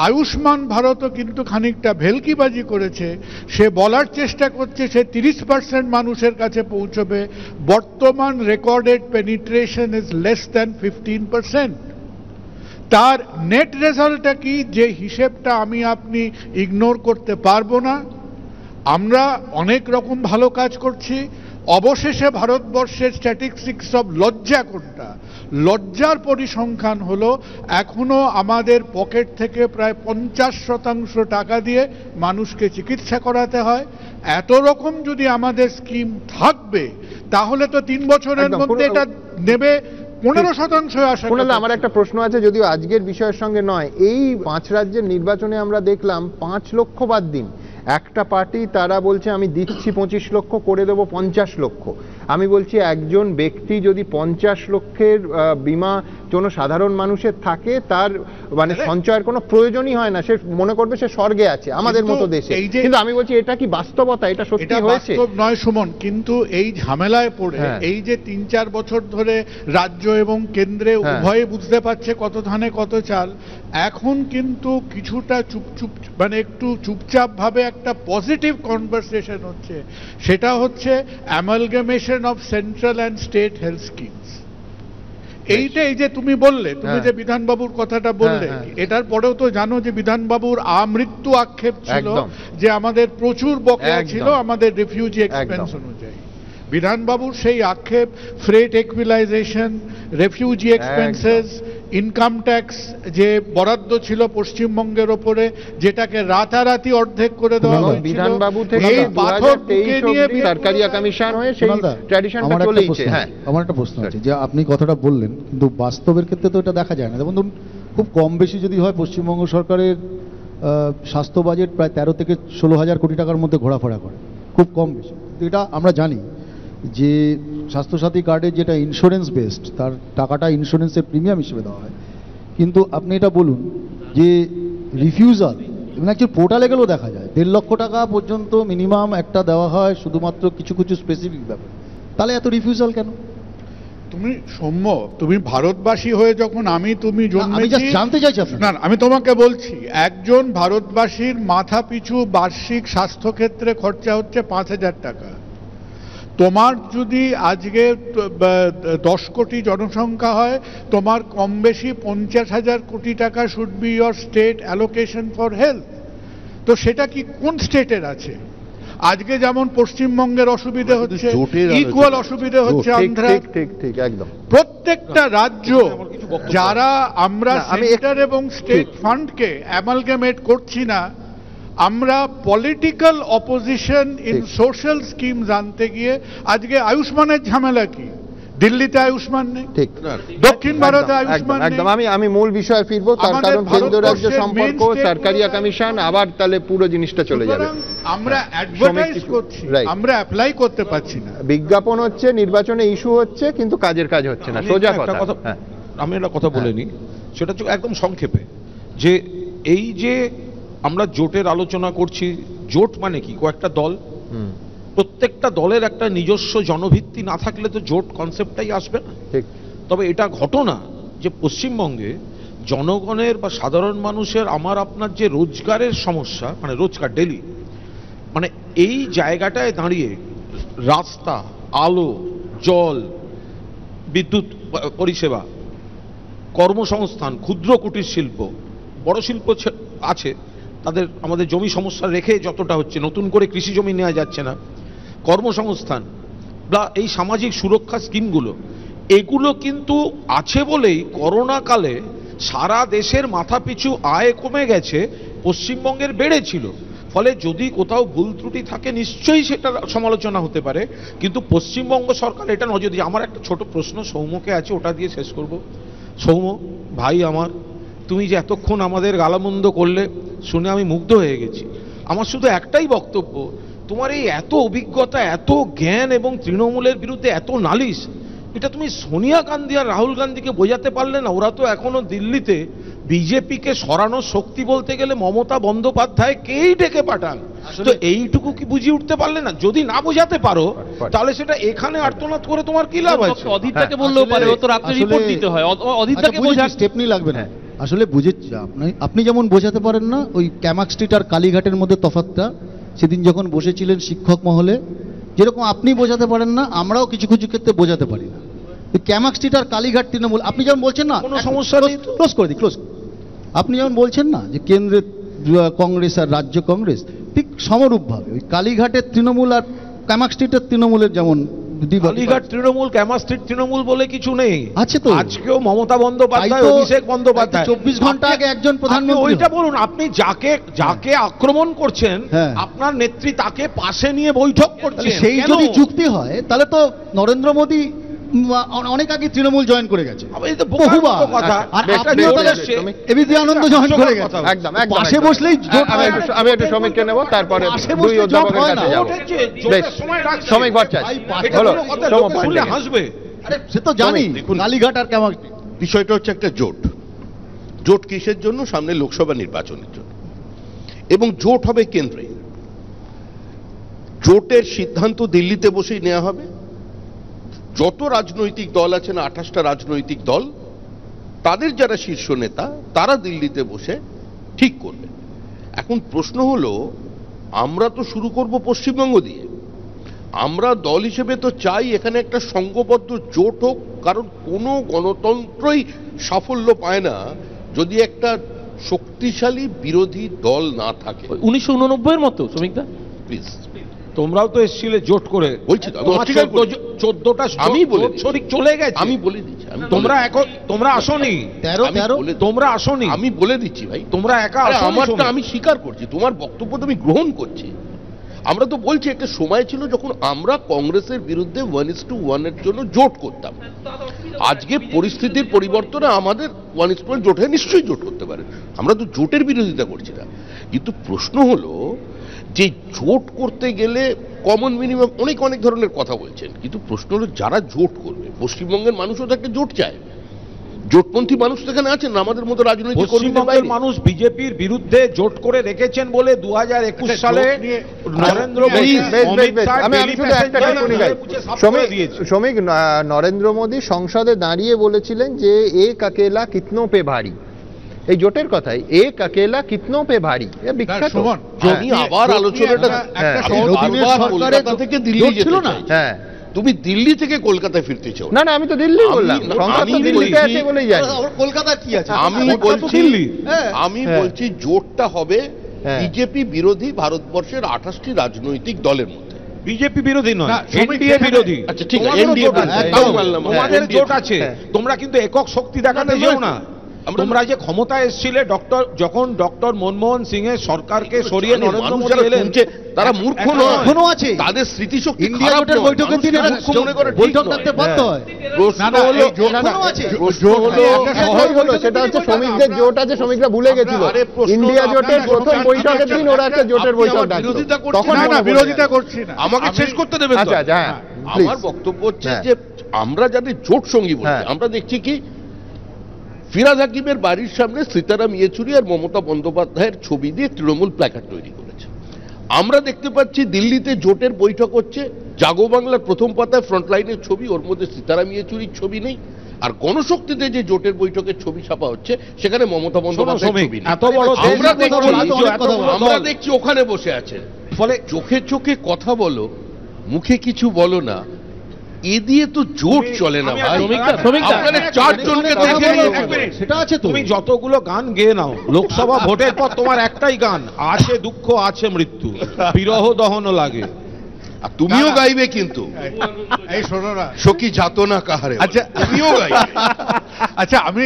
আয়ুষ্মান ভারতও কিন্তু খানিকটা ভেলকিবাজি করেছে, সে বলার চেষ্টা করছে সে 30% মানুষের কাছে পৌঁছবে। বর্তমান recorded penetration is less than 15%। তার নেট রেজাল্টটা কি, যে হিসেবটা আমি আপনি ইগনোর করতে পারবো না। আমরা অনেক রকম ভালো কাজ করছি, অবশেষে ভারতবর্ষের স্ট্যাটিস্টিক্স অফ লজ্জা কোনটা? লজ্জার পরিসংখ্যান হলো এখনো আমাদের পকেট থেকে প্রায় 50% টাকা দিয়ে মানুষকে চিকিৎসা করাতে হয়। এত রকম যদি আমাদের স্কিম থাকবে তাহলে তো 3 বছরের মধ্যে এটা নেবে 15% আসা। আমার একটা প্রশ্ন আছে, যদিও আজকের বিষয়ের সঙ্গে নয়। এই 5 রাজ্যের নির্বাচনে আমরা দেখলাম 5 লক্ষ বাদ দিন, একটা পার্টি তারা বলছে আমি দিচ্ছি 25 লক্ষ, করে দেবো 50 লক্ষ। আমি বলছি একজন ব্যক্তি যদি 50 লক্ষের বীমা কোনো সাধারণ মানুষের থাকে, তার মানে সঞ্চয়ের কোনো প্রয়োজনই হয় না, সে মনে করবে সে স্বর্গে আছে আমাদের মতো দেশে। কিন্তু আমি বলছি এটা কি বাস্তবতা? এটা সত্যি হয়েছে নয় সুমন, কিন্তু এই ঝামেলায় পড়ে এই যে 3-4 বছর ধরে রাজ্য এবং কেন্দ্রে উভয়ে বুঝতে পারছে কত ধানে কত চাল, এখন কিন্তু কিছুটা মানে একটু চুপচাপ ভাবে একটা পজিটিভ কনভারসেশন হচ্ছে। সেটা হচ্ছে amalgamation of central and state health schemes. এইটা এই যে তুমি বললে, তুমি যে বিধানবাবুর কথাটা বললে, এটার পরেও তো জানো যে বিধানবাবুর আমৃত্যু আক্ষেপ ছিল যে আমাদের প্রচুর বকেয়া ছিল আমাদের রিফিউজি এক্সপেন্স অনুযায়ী। বিধানবাবুর সেই আক্ষেপ, freight equalisation, refugee expenses, income tax যে বরাদ্দ ছিল পশ্চিমবঙ্গের ওপরে, যেটাকে রাতারাতি অর্ধেক করে দেওয়া হয়েছিল। বিধানবাবু থেকে এই পাথর বুকে নিয়ে সরকারিয়া কমিশন হয়ে সেই ট্র্যাডিশনটা চলেইছে। হ্যাঁ, আমার একটা প্রশ্ন আছে, যে আপনি কথাটা বললেন কিন্তু বাস্তবের ক্ষেত্রে তো এটা দেখা যায় না। যেমন ধরুন খুব কম বেশি যদি হয়, পশ্চিমবঙ্গ সরকারের স্বাস্থ্য বাজেট প্রায় 13 থেকে 16 হাজার কোটি টাকার মধ্যে ঘোরাফেরা করে, খুব কম বেশি। এটা আমরা জানি যে স্বাস্থ্যসাথী কার্ডের যেটা ইন্স্যুরেন্স বেসড, তার টাকাটা ইন্স্যুরেন্সের প্রিমিয়াম হিসেবে দেওয়া হয়। কিন্তু আপনি এটা বলুন যে রিফিউজাল, এবং অ্যাকচুয়ালি পোর্টালে গেলেও দেখা যায় 1.5 লক্ষ টাকা পর্যন্ত মিনিমাম একটা দেওয়া হয় শুধুমাত্র কিছু কিছু স্পেসিফিক ব্যাপার। তাহলে এত রিফিউজাল কেন? তুমি সৌম্য, তুমি ভারতবাসী হয়ে যখন তুমি জন্মেছি, জানতে চাইছি না আমি তোমাকে বলছি, একজন ভারতবাসীর মাথা পিছু বার্ষিক স্বাস্থ্যক্ষেত্রে খরচা হচ্ছে 5,000 টাকা। তোমার যদি আজকে 10 কোটি জনসংখ্যা হয়, তোমার কম বেশি 50,000 কোটি টাকা should be your state allocation for health. তো সেটা কি কোন স্টেটের আছে? আজকে যেমন পশ্চিমবঙ্গের অসুবিধে হচ্ছে, ইকুয়াল অসুবিধে হচ্ছে আন্ধ্রা। ঠিক একদম। প্রত্যেকটা রাজ্য যারা আমরা সেন্টার এবং স্টেট ফান্ডকে অ্যামালগামেট করছি না, আমরা political opposition in social scheme জানতে গিয়ে আজকে আয়ুষ্মানের ঝামেলা কি? দিল্লিতে আয়ুষ্মান নেই, ঠিক, দক্ষিণ ভারতে আয়ুষ্মান নেই। একদম। আমি মূল বিষয়ে ফিরবো, তার কারণ কেন্দ্র রাজ্য সম্পর্ক, সরকারিয়া কমিশন, আবার তাহলে পুরো জিনিসটা চলে যাবে। আমরা অ্যাডভার্টাইজ করছি, Right. আমরা অ্যাপ্লাই করতে পারছি না। বিজ্ঞাপন হচ্ছে, নির্বাচনে ইস্যু হচ্ছে, কিন্তু কাজের কাজ হচ্ছে না, সোজা কথা। হ্যাঁ, আমি একটা কথা বলে নিই, সেটা হচ্ছে একদম সংক্ষেপে, যে এই যে আমরা জোটের আলোচনা করছি, জোট মানে কি? কয়েকটা দল, প্রত্যেকটা দলের একটা নিজস্ব জনভিত্তি না থাকলে তো জোট কনসেপ্টটাই আসবে না। ঠিক। তবে এটা ঘটনা যে পশ্চিমবঙ্গে জনগণের বা সাধারণ মানুষের আমার আপনার যে রোজগারের সমস্যা, মানে রোজগার ডেলি, মানে এই জায়গাটায় দাঁড়িয়ে রাস্তা, আলো, জল, বিদ্যুৎ পরিষেবা, কর্মসংস্থান, ক্ষুদ্র কুটির শিল্প, বড় শিল্প আছে, তাদের আমাদের জমি সমস্যা রেখে যতটা হচ্ছে, নতুন করে কৃষি জমি নেওয়া যাচ্ছে না, কর্মসংস্থান বা এই সামাজিক সুরক্ষা স্কিমগুলো, এগুলো কিন্তু আছে বলেই করোনা কালে সারা দেশের মাথাপিছু আয় কমে গেছে, পশ্চিমবঙ্গের বেড়েছিল। ফলে যদি কোথাও ভুল ত্রুটি থাকে নিশ্চয়ই সেটা সমালোচনা হতে পারে, কিন্তু পশ্চিমবঙ্গ সরকার এটা নজর দিয়ে। আমার একটা ছোট প্রশ্ন সৌম্যকে আছে, ওটা দিয়ে শেষ করব। সৌম্য ভাই আমার, তুমি যে এতক্ষণ আমাদের গালামন্দ করলে শুনে আমি মুগ্ধ হয়ে গেছি। আমার শুধু একটাই বক্তব্য, তোমার এই এত অভিজ্ঞতা, এত জ্ঞান এবং তৃণমূলের বিরুদ্ধে এত নালিশ, এটা তুমি সোনিয়া গান্ধী আর রাহুল গান্ধীকে বোঝাতে পারলে না? ওরা তো এখনো দিল্লিতে বিজেপিকে সরানোর শক্তি বলতে গেলে মমতা বন্দ্যোপাধ্যায় কেই ডেকে পাঠান। তো এইটুকু কি বুঝিয়ে উঠতে পারলে না? যদি না বোঝাতে পারো তাহলে সেটা এখানে আর্তনাদ করে তোমার কি লাভ আছে? অধীরটাকে বললেও পারে, ও তো রাত্রে রিপোর্ট দিতে হয়, অধীরটাকে বোঝা স্টেপনি লাগবে না। আসলে বুঝেছি, আপনি যেমন বোঝাতে পারেন না, ওই ক্যামাক স্ট্রিট আর কালীঘাটের মধ্যে তফাৎটা সেদিন যখন বসেছিলেন শিক্ষক মহলে, যেরকম আপনি বোঝাতে পারেন না, আমরাও কিছু কিছু ক্ষেত্রে বোঝাতে পারি না। ক্যামাক স্ট্রিট আর কালীঘাট তৃণমূল, আপনি যেমন বলছেন না, কোনো সমস্যা নেই, ক্লোজ করে দিই, ক্লোজ। আপনি যেমন বলছেন না যে কেন্দ্রের কংগ্রেস আর রাজ্য কংগ্রেস, ঠিক সমরূপভাবে ওই কালীঘাটের তৃণমূল আর ক্যামাক স্ট্রিটের তৃণমূলের যেমন কালীঘাট তৃণমূল, ক্যামাক স্ট্রিট তৃণমূল বলে কিছু নেই, আছে তো। আজকেও মমতা বন্দ্যোপাধ্যায়, অভিষেক বন্দ্যোপাধ্যায়, 24 ঘন্টা আগে একজন প্রধানমন্ত্রী। ওইটা বলুন, আপনি যাকে আক্রমণ করছেন, আপনার নেত্রী তাকে পাশে নিয়ে বৈঠক করছেন, সেই যদি যুক্তি হয় তাহলে তো নরেন্দ্র মোদী অনেক আগে তৃণমূল জয়েন করে গেছে, বহুবার। আর আপনিও তাহলে এবিপি আনন্দ জয়েন করে গেছে। একদম। পাশে বসলেই আমি একটু শ্রমিককে নেব, তারপরে দুই অধ্যাপকের কাছে যাব। বেশ, শ্রমিক ভট্টাচার্য হলো, হাসবে। আরে সে তো জানি, কালীঘাট আর কেমন বিষয়টা হচ্ছে একটা জোট। জোট কিসের জন্য? সামনে লোকসভা নির্বাচনের জন্য, এবং জোট হবে কেন্দ্রে। জোটের সিদ্ধান্ত দিল্লিতে বসেই নেওয়া হবে। যত রাজনৈতিক দল আছেন, 28টা রাজনৈতিক দল, তাদের যারা শীর্ষ নেতা, তারা দিল্লিতে বসে ঠিক করবে। এখন প্রশ্ন হলো, আমরা তো শুরু করব পশ্চিমবঙ্গ দিয়ে। আমরা দল হিসেবে তো চাই এখানে একটা সংঘবদ্ধ জোট হোক, কারণ কোনো গণতন্ত্রই সাফল্য পায় না যদি একটা শক্তিশালী বিরোধী দল না থাকে। 1989-এর মতো। শ্রমিকদা প্লিজ, তোমরাও তো এসেছিলে জোট করে, বলছি তো, 14টা আমি বলে শরিক চলে গেছে। আমি বলে দিচ্ছি, তোমরা আসোনি, 13 তোমরা আসোনি, আমি বলে দিচ্ছি ভাই, তোমরা একা আসোনি। আমারটা আমি স্বীকার করছি, তোমার বক্তব্য তো আমি গ্রহণ করছি। আমরা তো বলছি একটা সময় ছিল যখন আমরা কংগ্রেসের বিরুদ্ধে 1:1 জন্য জোট করতাম। আজকে পরিস্থিতির পরিবর্তনে আমাদের 1:1 জোটে নিশ্চয়ই জোট করতে পারে, আমরা তো জোটের বিরোধিতা করছি না। কিন্তু প্রশ্ন হলো যে জোট করতে গেলে কমন মিনিমাম অনেক ধরনের কথা বলছেন, কিন্তু প্রশ্ন হলো যারা জোট করবে, পশ্চিমবঙ্গের মানুষও তাকে জোট চায়। জোটপন্থী মানুষ সেখানে আছেন না, আমাদের মতো রাজনৈতিক পশ্চিমবঙ্গের মানুষ বিজেপির বিরুদ্ধে জোট করে রেখেছেন বলে 2021 সালে নরেন্দ্র মোদী, শ্রমিক নরেন্দ্র মোদী সংসদে দাঁড়িয়ে বলেছিলেন যে এক अकेला कितनों पे भारी, এই জোটের কথাই, এক अकेला कितनों पे भारी, বিখ্যাত। আমি আবার আলোচনাটা কলকাতা থেকে দিল্লি ছিল না, হ্যাঁ, তুমি দিল্লি থেকে কলকাতায় ফিরতে চাও না? না, আমি তো দিল্লি বললাম, সংসদ তো দিল্লিতে আছে বলেই জানি। কলকাতা কি আছে? আমি বলছি জোটটা হবে বিজেপি বিরোধী ভারতবর্ষের 28টি রাজনৈতিক দলের মধ্যে। বিজেপি বিরোধী নয়, এনডিএ বিরোধী। আচ্ছা ঠিক আছে, এনডিএ তোমাদের জোট আছে, তোমরা কিন্তু একক শক্তি দেখাতে যেও না। তোমরা যে ক্ষমতা এসেছিলে যখন ডক্টর মনমোহন সিং এর সরকারকে সরিয়ে নরেন্দ্র মোদী এলেন, তারা মূর্খ নয়, এখনো আছে তাদের স্মৃতিশক্তি ইন্ডিয়া জোটের বৈঠকের দিনে বৈঠক ডাকতে বাধ্য হয়। সহজ হলো, সেটা হচ্ছে শ্রমিকদের জোট আছে, শ্রমিকরা ভুলে গেছিল ইন্ডিয়া জোটের প্রথম বৈঠকের দিন ওরা একটা জোটের বৈঠক ডাকতো, তখন বিরোধিতা করছি না, আমাকে শেষ করতে দেবেন। আচ্ছা আচ্ছা, হ্যাঁ আমার বক্তব্য হচ্ছে যে আমরা যাদের জোট সঙ্গী বলছি, আমরা দেখছি কি ফিরহাদ হাকিমের বাড়ির সামনে সীতারাম ইয়েচুরি আর মমতা বন্দ্যোপাধ্যায়ের ছবি দিয়ে তৃণমূল প্ল্যাকার্ড তৈরি করেছে। আমরা দেখতে পাচ্ছি দিল্লিতে জোটের বৈঠক হচ্ছে, জাগো বাংলার প্রথম পাতায় ফ্রন্টলাইনের ছবি, ওর মধ্যে সীতারাম ইয়েচুরির ছবি নেই। আর গণশক্তিতে যে জোটের বৈঠকের ছবি ছাপা হচ্ছে সেখানে মমতা বন্দ্যোপাধ্যায়ের ছবি নেই। আমরা দেখছি ওখানে বসে আছেন, ফলে চোখে চোখে কথা বলো, মুখে কিছু বলো না, এ দিয়ে তো জোট চলে না ভাই। আপনারা চারজনকে দেখে সেটা আছে, তুমি যতগুলো গান গেয়ে নাও, লোকসভা ভোটের পর তোমার একটাই গান আছে, দুঃখ আছে মৃত্যু, বিরহ দহন লাগে, আর তুমিও গাইবে কিন্তু এই শোনো না, সখী যাত না কাহারে। আচ্ছা তুমিও গাইবে। আচ্ছা আমি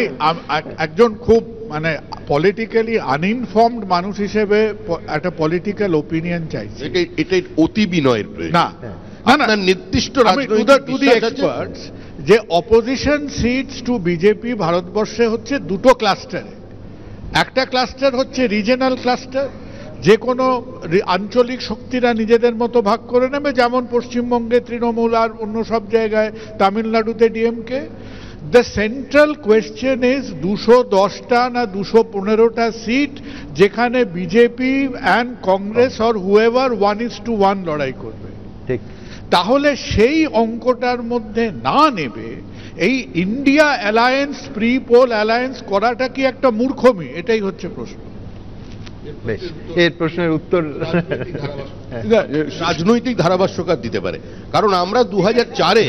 একজন খুব মানে পলিটিক্যালি আনইনফর্মড মানুষ হিসেবে একটা পলিটিক্যাল ওপিনিয়ন চাইছি। এটাই অতি বিনয়ের প্রয়োজন। না আপনার নির্দিষ্ট রাজনৈতিক এক্সপার্টস যে অপোজিশন সিটস টু বিজেপি ভারতবর্ষে হচ্ছে দুটো ক্লাস্টারে। একটা ক্লাস্টার হচ্ছে রিজনাল ক্লাস্টার, যে কোনো আঞ্চলিক শক্তিরা নিজেদের মতো ভাগ করে নেবে, যেমন পশ্চিমবঙ্গে তৃণমূল আর অন্য সব জায়গায়, তামিলনাড়ুতে DMK. The central question is 210টা না 215টা সিট যেখানে BJP and Congress or however 1:1 লড়াই করবে। ঠিক, তাহলে সেই অঙ্কটার মধ্যে না নেবে এই India alliance, pre poll alliance করাটা কি একটা মূর্খমি? এটাই হচ্ছে প্রশ্ন। বেশ, এর প্রশ্নের উত্তর রাজনৈতিক ধারাভাষ্যকার দিতে পারে, কারণ আমরা 2004-এ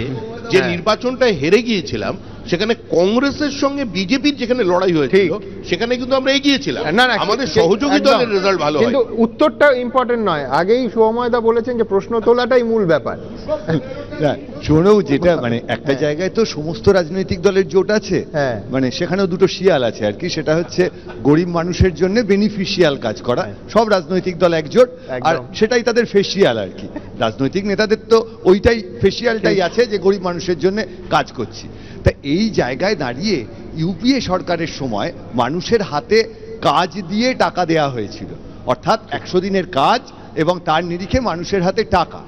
যে নির্বাচনটা হেরে গিয়েছিলাম সেখানে কংগ্রেসের সঙ্গে বিজেপির যেখানে লড়াই হয়েছিল সেখানে কিন্তু আমরা এগিয়েছিলাম, আমাদের সহযোগী দলের রেজাল্ট ভালো হয়। কিন্তু উত্তরটা ইম্পর্টেন্ট নয়, আগেই শুভময়দা বলেছেন যে প্রশ্ন তোলাটাই মূল ব্যাপার। শোনো, যেটা মানে একটা জায়গায় তো সমস্ত রাজনৈতিক দলের জোট আছে, মানে সেখানেও দুটো শিয়াল আছে আর কি, সেটা হচ্ছে গরিব মানুষের জন্য বেনিফিশিয়াল কাজ করা, সব রাজনৈতিক দল একজোট, আর সেটাই তাদের ফেসিয়াল আর কি। রাজনৈতিক নেতাদের তো ওইটাই ফেসিয়ালটাই আছে যে গরিব মানুষের জন্য কাজ করছি। তা এই জায়গায় দাঁড়িয়ে ইউপিএ সরকারের সময় মানুষের হাতে কাজ দিয়ে টাকা দেয়া হয়েছিল, অর্থাৎ 100 দিনের কাজ এবং তার নিরিখে মানুষের হাতে টাকা।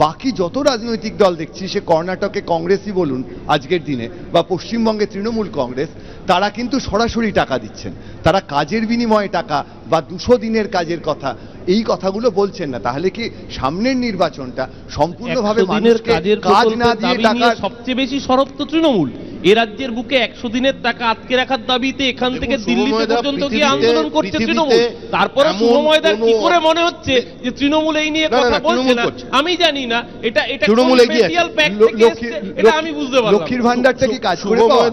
বাকি যত রাজনৈতিক দল দেখছি, সে কর্ণাটকে কংগ্রেসই বলুন আজকের দিনে, বা পশ্চিমবঙ্গে তৃণমূল কংগ্রেস, তারা কিন্তু সরাসরি টাকা দিচ্ছেন, তারা কাজের বিনিময়ে টাকা বা 200 দিনের কাজের কথা, এই কথাগুলো বলছেন না। তাহলে কি সামনের নির্বাচনটা সম্পূর্ণভাবে মানুষকে কাজ না দিয়ে টাকা? সবচেয়ে বেশি সরব তো তৃণমূল। এ রাজ্যের বুকে 100 দিনের টাকা আটকে রাখার দাবিতে এখান থেকে দিল্লিতে পর্যন্ত গিয়ে আন্দোলন করছে তৃণমূল। তারপরে শুভময়দার কি করে মনে হচ্ছে যে তৃণমূল এই নিয়ে কথা বলছে না? আমি জানি না, এটা আমি বুঝতে পারলাম। লক্ষ্মীর ভান্ডারটা কি কাজ করে পাওয়া?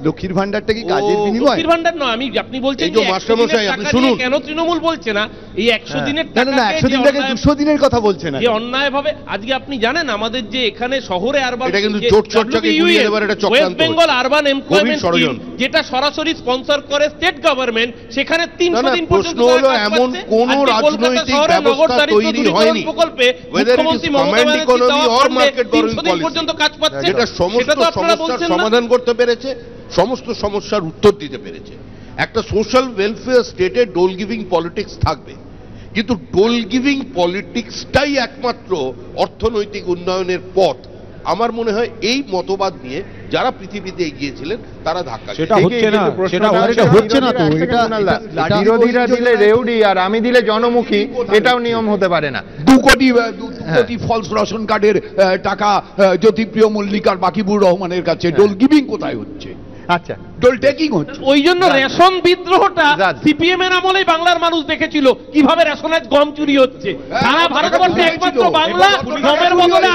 লক্ষ্মীর ভান্ডারটা কি কাজের বিনিময়? লক্ষ্মীর ভান্ডার নয়, আমি আপনি বলছেন যে মাস্টারমশাই আপনি শুনুন, কেন তৃণমূল বলছে না এই 100 দিনের টাকা? না, 100 দিনটাকে 200 দিনের কথা বলছে না, যে অন্যায় ভাবে। আজকে আপনি জানেন আমাদের যে এখানে শহরে আরবান, এটা কিন্তু জোট চর্চাকে ঘুরিয়ে দেবার একটা চক্রান্ত, West Bengal urban employment scheme, যেটা সরাসরি স্পন্সর করে স্টেট গভর্নমেন্ট, সেখানে 300 দিন পর্যন্ত হলো এমন কোন রাজনৈতিক ব্যবস্থা তৈরি হয়নি প্রকল্পে মুখ্যমন্ত্রী মমতা ব্যানার্জি পর্যন্ত কাজ পাচ্ছে, যেটা সমস্ত সমস্যার সমাধান করতে পেরেছে, সমস্ত সমস্যার উত্তর দিতে পেরেছে। একটা সোশ্যাল ওয়েলফেয়ার স্টেটে ডোল গিভিং পলিটিক্স থাকবে, কিন্তু ডোল গিভিং পলিটিক্সটাই একমাত্র অর্থনৈতিক উন্নয়নের পথ। আমার মনে হয় এই মতবাদ নিয়ে যারা পৃথিবীতে এগিয়েছিলেন তারা ধাক্কা, সেটা হচ্ছে না, সেটা হচ্ছে না তো। এটা বিরোধীরা দিলে রেউডি আর আমি দিলে জনমুখী, এটাও নিয়ম হতে পারে না। 2 কোটি ফলস রেশন কার্ডের টাকা জ্যোতিপ্রিয় মল্লিকার বাকিবুর রহমানের কাছে, ডোল গিভিং কোথায় হচ্ছে? আচ্ছা, ডোল টেকিং হচ্ছে। ওই জন্য রেশন বিদ্রোহটা সিপিএম এর আমলেই বাংলার মানুষ দেখেছিল কিভাবে রেশনের গম চুরি হচ্ছে। সারা ভারতবর্ষে একমাত্র বাংলা গমের বদলে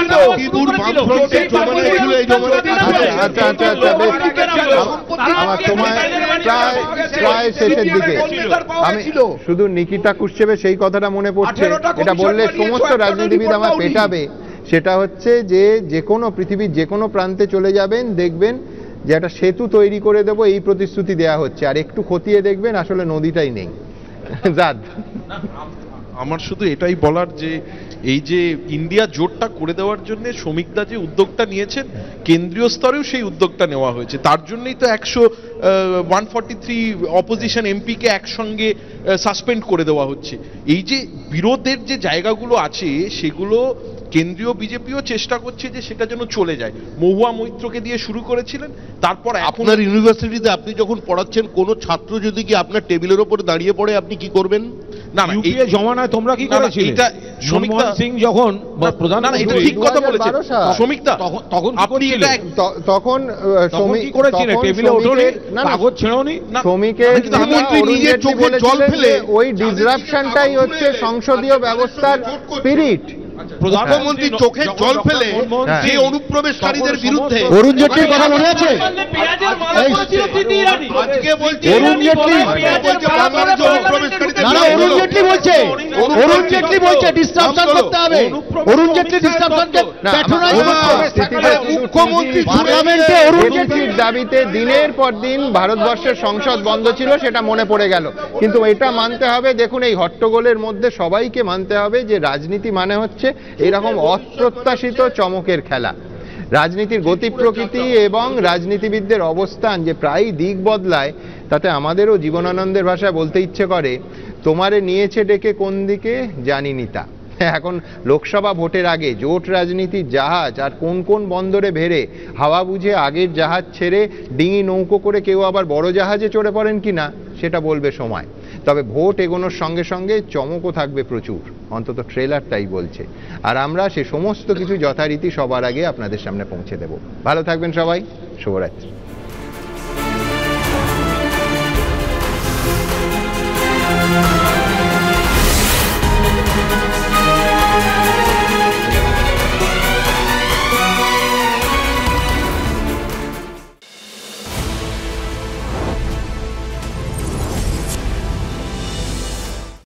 প্রায় শেষের দিকে আমি শুধু নিকিতা কুশ্চেবে সেই কথাটা মনে পড়ছে, এটা বললে সমস্ত রাজনীতিবিদ আমার পেটাবে। সেটা হচ্ছে যে কোনো পৃথিবীর যে কোনো প্রান্তে চলে যাবেন, দেখবেন যে একটা সেতু তৈরি করে দেবো এই প্রতিশ্রুতি দেয়া হচ্ছে, আর একটু খতিয়ে দেখবেন আসলে নদীটাই নেই। জাদ আমার শুধু এটাই বলার যে এই যে ইন্ডিয়া জোটটা করে দেওয়ার জন্য শ্রমিকদা যে উদ্যোগটা নিয়েছেন, কেন্দ্রীয় স্তরেও সেই উদ্যোগটা নেওয়া হয়েছে। তার জন্যই তো 143 অপোজিশন এমপিকে একসঙ্গে সাসপেন্ড করে দেওয়া হচ্ছে। এই যে বিরোধের যে জায়গাগুলো আছে সেগুলো কেন্দ্রীয় বিজেপিও চেষ্টা করছে যে সেটা যেন চলে যায়। মহুয়া মৈত্রকে দিয়ে শুরু করেছিলেন, তারপর আপনার ইউনিভার্সিটিতে আপনি যখন পড়াচ্ছেন কোনো ছাত্র যদি কি আপনার টেবিলের ওপরে দাঁড়িয়ে পড়ে আপনি কি করবেন? না না, ইউপিএ জমানায় তোমরা কি করেছিলে? এটা মনমোহন সিং যখন এটা ঠিক কথা বলেছেন শ্রমিকদা, তখন তখন কি করেছিলে? টেবিলে ওঠোনি, কাগজ ছেড়োনি? শ্রমিকের নিজের চোখে জল ফেলে ওই ডিসরাপশনটাই হচ্ছে সংসদীয় ব্যবস্থার স্পিরিট। প্রধানমন্ত্রী চোখে জল ফেলে যে অনুপ্রবেশকারীদের বিরুদ্ধে অরুণ জেটলির কথা মনে আছে? আজকে বলছে অরুণ জেটলি ডিসরাপশন করতে হবে। অরুণ জেটলি ডিসরাপশনকে প্যাট্রোনাইজ করছে। মুখ্যমন্ত্রী পার্লামেন্টে অরুণ জেটলির দাবিতে দিনের পর দিন ভারতবর্ষের সংসদ বন্ধ ছিল, সেটা মনে পড়ে গেল। কিন্তু এটা মানতে হবে, দেখুন এই হট্টগোলের মধ্যে সবাইকে মানতে হবে যে রাজনীতি মানে হচ্ছে এরকম অপ্রত্যাশিত চমকের খেলা। রাজনীতির গতি প্রকৃতি এবং রাজনীতিবিদদের অবস্থান যে প্রায় দিক বদলায়, তাতে আমাদেরও জীবনানন্দের ভাষায় বলতে ইচ্ছে করে, তোমারে নিয়েছে ডেকে কোন দিকে জানিনি তা। এখন লোকসভা ভোটের আগে জোট রাজনীতির জাহাজ আর কোন কোন বন্দরে ভেড়ে হাওয়া বুঝে আগের জাহাজ ছেড়ে ডিঙি নৌকো করে কেউ আবার বড় জাহাজে চড়ে পড়েন কি না সেটা বলবে সময়। তবে ভোট এগোনোর সঙ্গে সঙ্গে চমকও থাকবে প্রচুর, অন্তত ট্রেলার তাই বলছে। আর আমরা সে সমস্ত কিছু যথারীতি সবার আগে আপনাদের সামনে পৌঁছে দেব। ভালো থাকবেন সবাই, শুভরাত্রি।